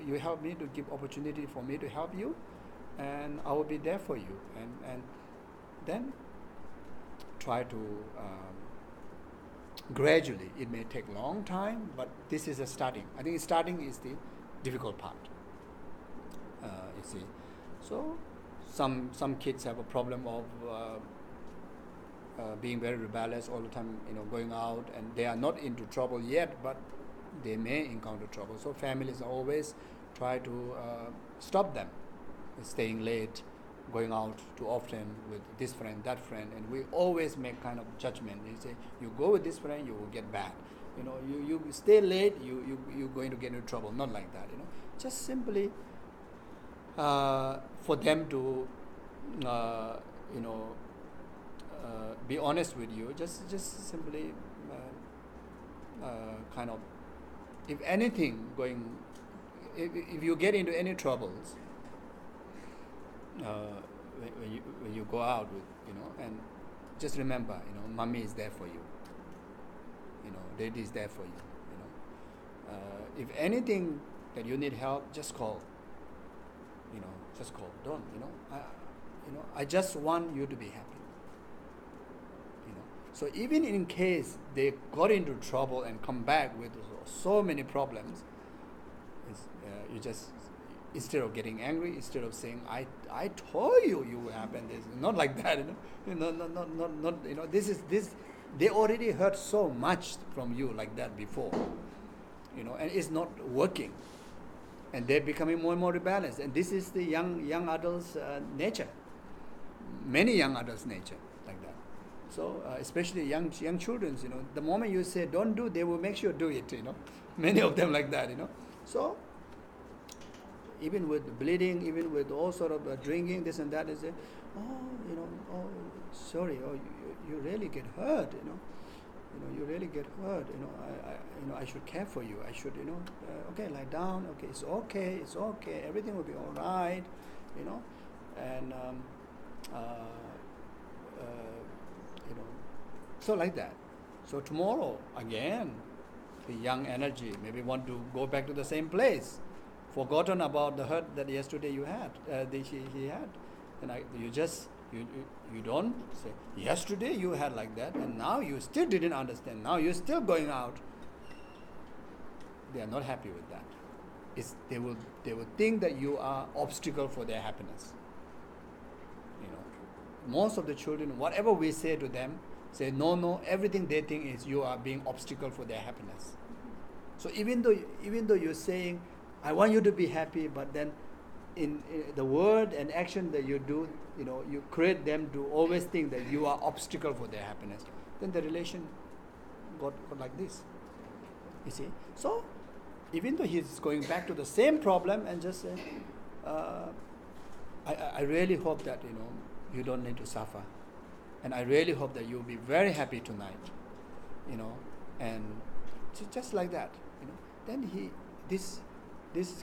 A: you help me to give opportunity for me to help you, and I will be there for you, and then try to gradually, it may take long time, but this is a starting. I think starting is the difficult part, you see. So some kids have a problem of being very rebellious all the time, going out, and they are not into trouble yet, but they may encounter trouble. So families always try to stop them, staying late, going out too often with this friend, that friend, and we always make kind of judgment. You say, you go with this friend, you will get bad. You stay late, you're going to get into trouble. Not like that, Just simply for them to, be honest with you. Just simply kind of, if anything if you get into any troubles, when you go out with, and just remember, mommy is there for you, daddy is there for you, if anything that you need help, just call, just call. Don't, I just want you to be happy, so even in case they got into trouble and come back with so many problems, you just, instead of getting angry, instead of saying, I told you will happen this, not like that, not this, they already heard so much from you like that before, and it's not working, and they're becoming more and more rebellious, and this is the young adults' nature, many young adults' nature like that. So especially young children, the moment you say don't do, they will make sure do it, many of them like that, So even with bleeding, even with all sort of drinking, this and that, they say, sorry, you really get hurt, you really get hurt, I should care for you, I should, okay, lie down, okay, it's okay, everything will be all right, and so like that. So tomorrow again, the young energy maybe want to go back to the same place, forgotten about the hurt that yesterday you had, he had, and you just You don't say, yesterday you had like that, and now you still didn't understand. Now you're still going out. They are not happy with that. They will think that you are obstacle for their happiness. Most of the children, whatever we say to them, say no. Everything they think is you are being obstacle for their happiness. So even though you're saying, I want you to be happy, but then in the word and action that you do, you create them to always think that you are obstacle for their happiness. Then the relation got like this. You see? So even though he's going back to the same problem and just say, I really hope that you don't need to suffer, and I really hope that you'll be very happy tonight, and just like that, Then this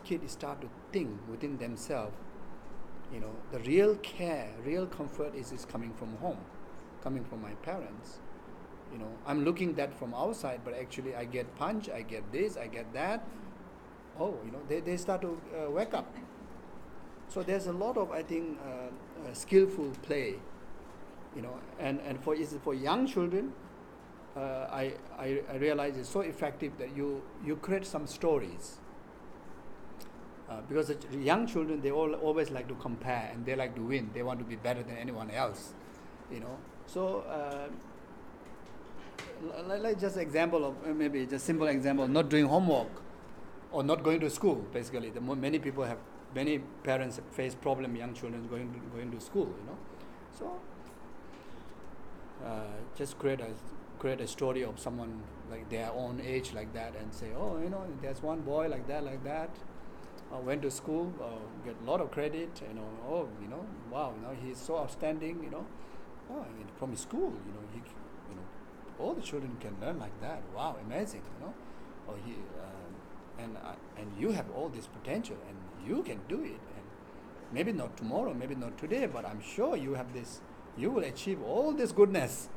A: kid start to think within themselves, the real care, real comfort is coming from home, coming from my parents. I'm looking that from outside, but actually I get punched, I get this, I get that. They start to wake up. So there's a lot of, I think, skillful play, and for young children, I realize it's so effective that you create some stories. Because the young children, they always like to compare, and they like to win. They want to be better than anyone else, So, like just example of maybe just simple example of not doing homework or not going to school. Basically, many parents face problem. Young children going to school, So, just create a story of someone like their own age like that, and say, there's one boy like that. Went to school, get a lot of credit, wow, he's so outstanding, from his school, all the children can learn like that. Wow, amazing, Or he, and you have all this potential, and you can do it, and maybe not tomorrow, maybe not today, but I'm sure you have this. You will achieve all this goodness.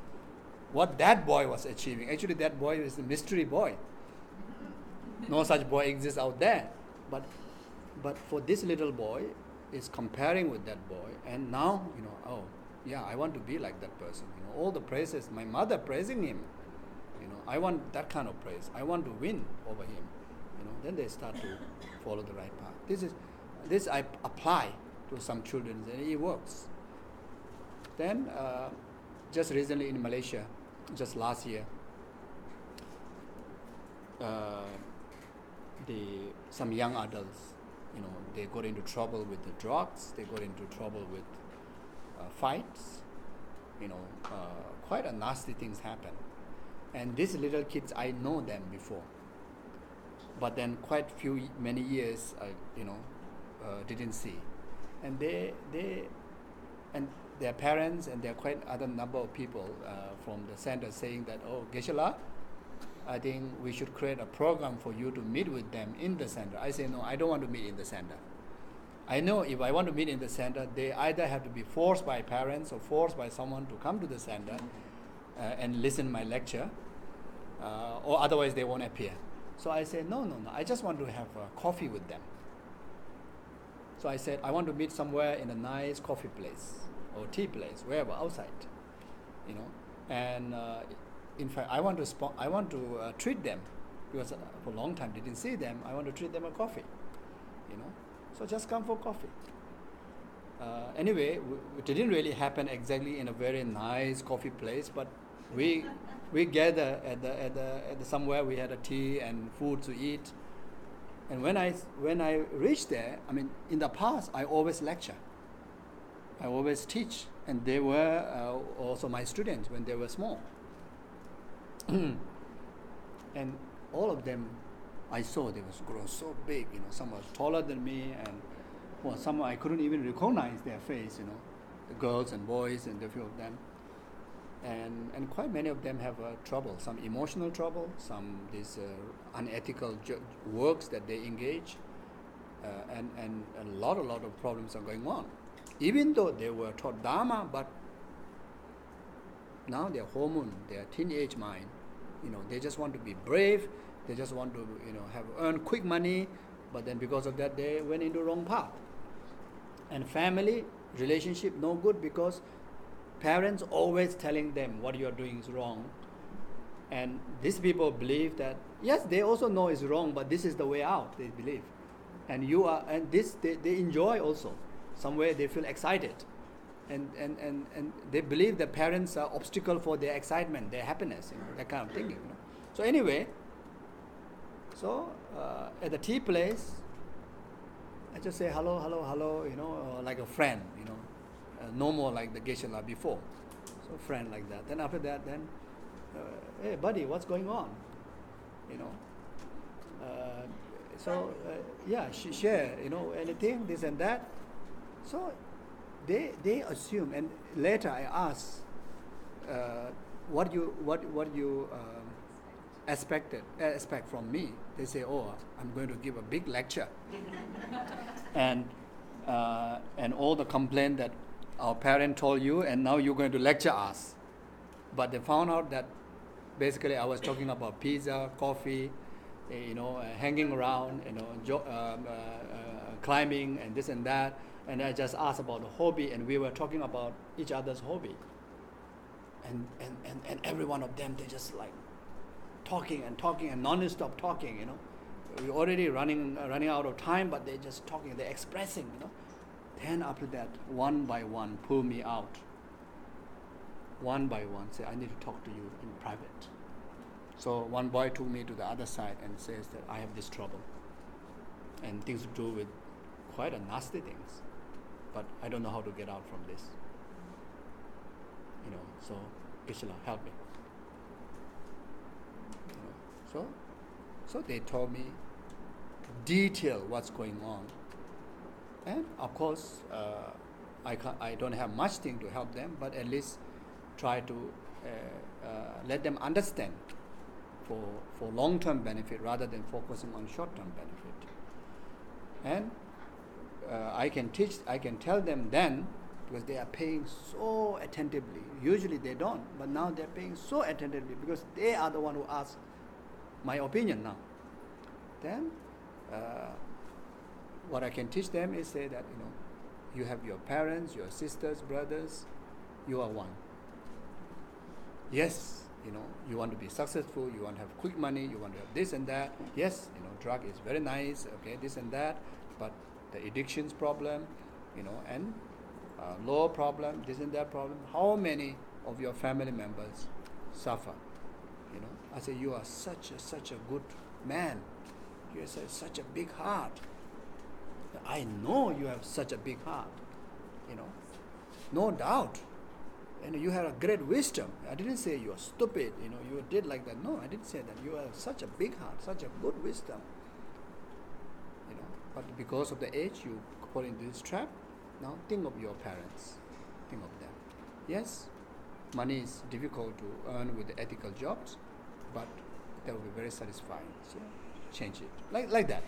A: What that boy was achieving. Actually, that boy is a mystery boy. No such boy exists out there, but for this little boy, is comparing with that boy, and now I want to be like that person. All the praises, my mother praising him. I want that kind of praise. I want to win over him. Then they start to follow the right path. This I apply to some children, and it works. Then just recently in Malaysia, just last year, some young adults, they got into trouble with the drugs, they got into trouble with fights, quite a nasty things happen. And these little kids, I know them before, but then quite many years, didn't see. And and their parents, and there are quite other number of people from the center saying that, Geshe, I think we should create a program for you to meet with them in the center. I say, no, I don't want to meet in the center. I know if I want to meet in the center, they either have to be forced by parents or forced by someone to come to the center and listen to my lecture, or otherwise they won't appear. So I said, no, I just want to have coffee with them. So I said, I want to meet somewhere in a nice coffee place or tea place, wherever, outside, and in fact, I want to treat them, because for a long time didn't see them. I want to treat them a coffee, So just come for coffee. Anyway, it didn't really happen exactly in a very nice coffee place, but we gather at the somewhere. We had a tea and food to eat. And when I reached there, in the past I always lecture, I always teach, and they were also my students when they were small. And all of them, I saw they was grown so big. Some was taller than me, and some I couldn't even recognize their face. The girls and boys, and the few of them, and quite many of them have trouble. Some emotional trouble, some these unethical works that they engage, and a lot of problems are going on. Even though they were taught Dharma, but now their hormone, their teenage mind, they just want to be brave. They just want to, earn quick money, but then because of that, they went into wrong path. And family relationship no good, because parents always telling them what you are doing is wrong. And these people believe that, yes, they also know it's wrong, but this is the way out, they believe. And they enjoy also. Somewhere they feel excited. And they believe the parents are obstacle for their excitement, their happiness, that kind of thinking. So anyway, at the tea place, I just say hello, like a friend, no more like the Geshe before. So friend like that. Then after that, hey buddy, what's going on? Share, anything, this and that. So they assume, and later I ask, what you expect from me. They say, oh, I'm going to give a big lecture, and all the complaint that our parent told you, and now you're going to lecture us. But they found out that basically I was talking about pizza, coffee, hanging around, climbing and this and that. And I just asked about the hobby, and we were talking about each other's hobby. And every one of them, they just like talking and non-stop talking, We're already running out of time, but they're just talking, they're expressing, Then after that, one by one, pull me out. One by one, say, I need to talk to you in private. So one boy took me to the other side and says that I have this trouble. And things to do with quite a nasty things. But I don't know how to get out from this. So Geshe, help me. So they told me detail what's going on. And of course, I don't have much thing to help them, but at least try to let them understand for long-term benefit rather than focusing on short-term benefit. And I can tell them then, because they are paying so attentively. Usually they don't, but now they're paying so attentively because they are the one who ask my opinion now. Then what I can teach them is say that, you have your parents, your sisters, brothers, you are one. Yes, you want to be successful, you want to have quick money, you want to have this and that. Yes, drug is very nice, okay, this and that, but the addictions problem, and law problem, this and that problem. How many of your family members suffer? I say, you are such a good man. You have such a big heart. I know you have such a big heart, no doubt. And you have a great wisdom. I didn't say you're stupid, you did like that. No, I didn't say that. You have such a big heart, such a good wisdom. But because of the age, you fall into this trap. Now think of your parents. Think of them. Yes, money is difficult to earn with the ethical jobs, but that will be very satisfying. So change it. Like that.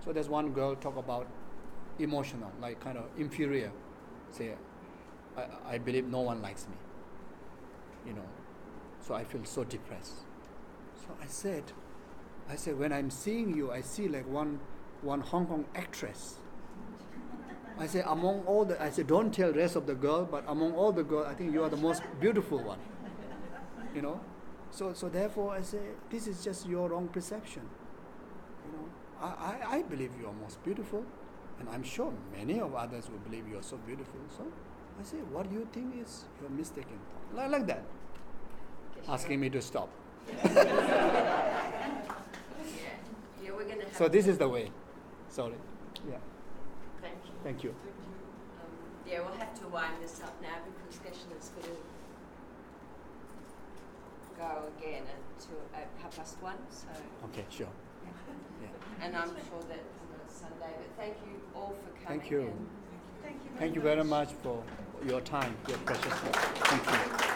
A: So there's one girl talk about emotional, like kind of inferior. Say, I believe no one likes me. So I feel so depressed. So I said, when I'm seeing you, I see like one Hong Kong actress. I say, don't tell the rest of the girl, but among all the girls, I think you are the most beautiful one. So therefore I say, this is just your wrong perception. I believe you are most beautiful, and I'm sure many of others will believe you are so beautiful. So I say, what do you think is your mistaken thought? Like that. Asking me to stop.
B: Yeah, we're going to have.
A: So this is the way. Sorry. Yeah.
B: Thank you.
A: Thank you.
B: Yeah, we'll have to wind this up now because Geshe is going to go again at 1:30. So.
A: Okay, sure.
B: Yeah.
A: Yeah.
B: And I'm sure that on Sunday. But thank you all for coming.
A: Thank you.
B: And
A: Thank you very much for your time, your precious time. Thank you.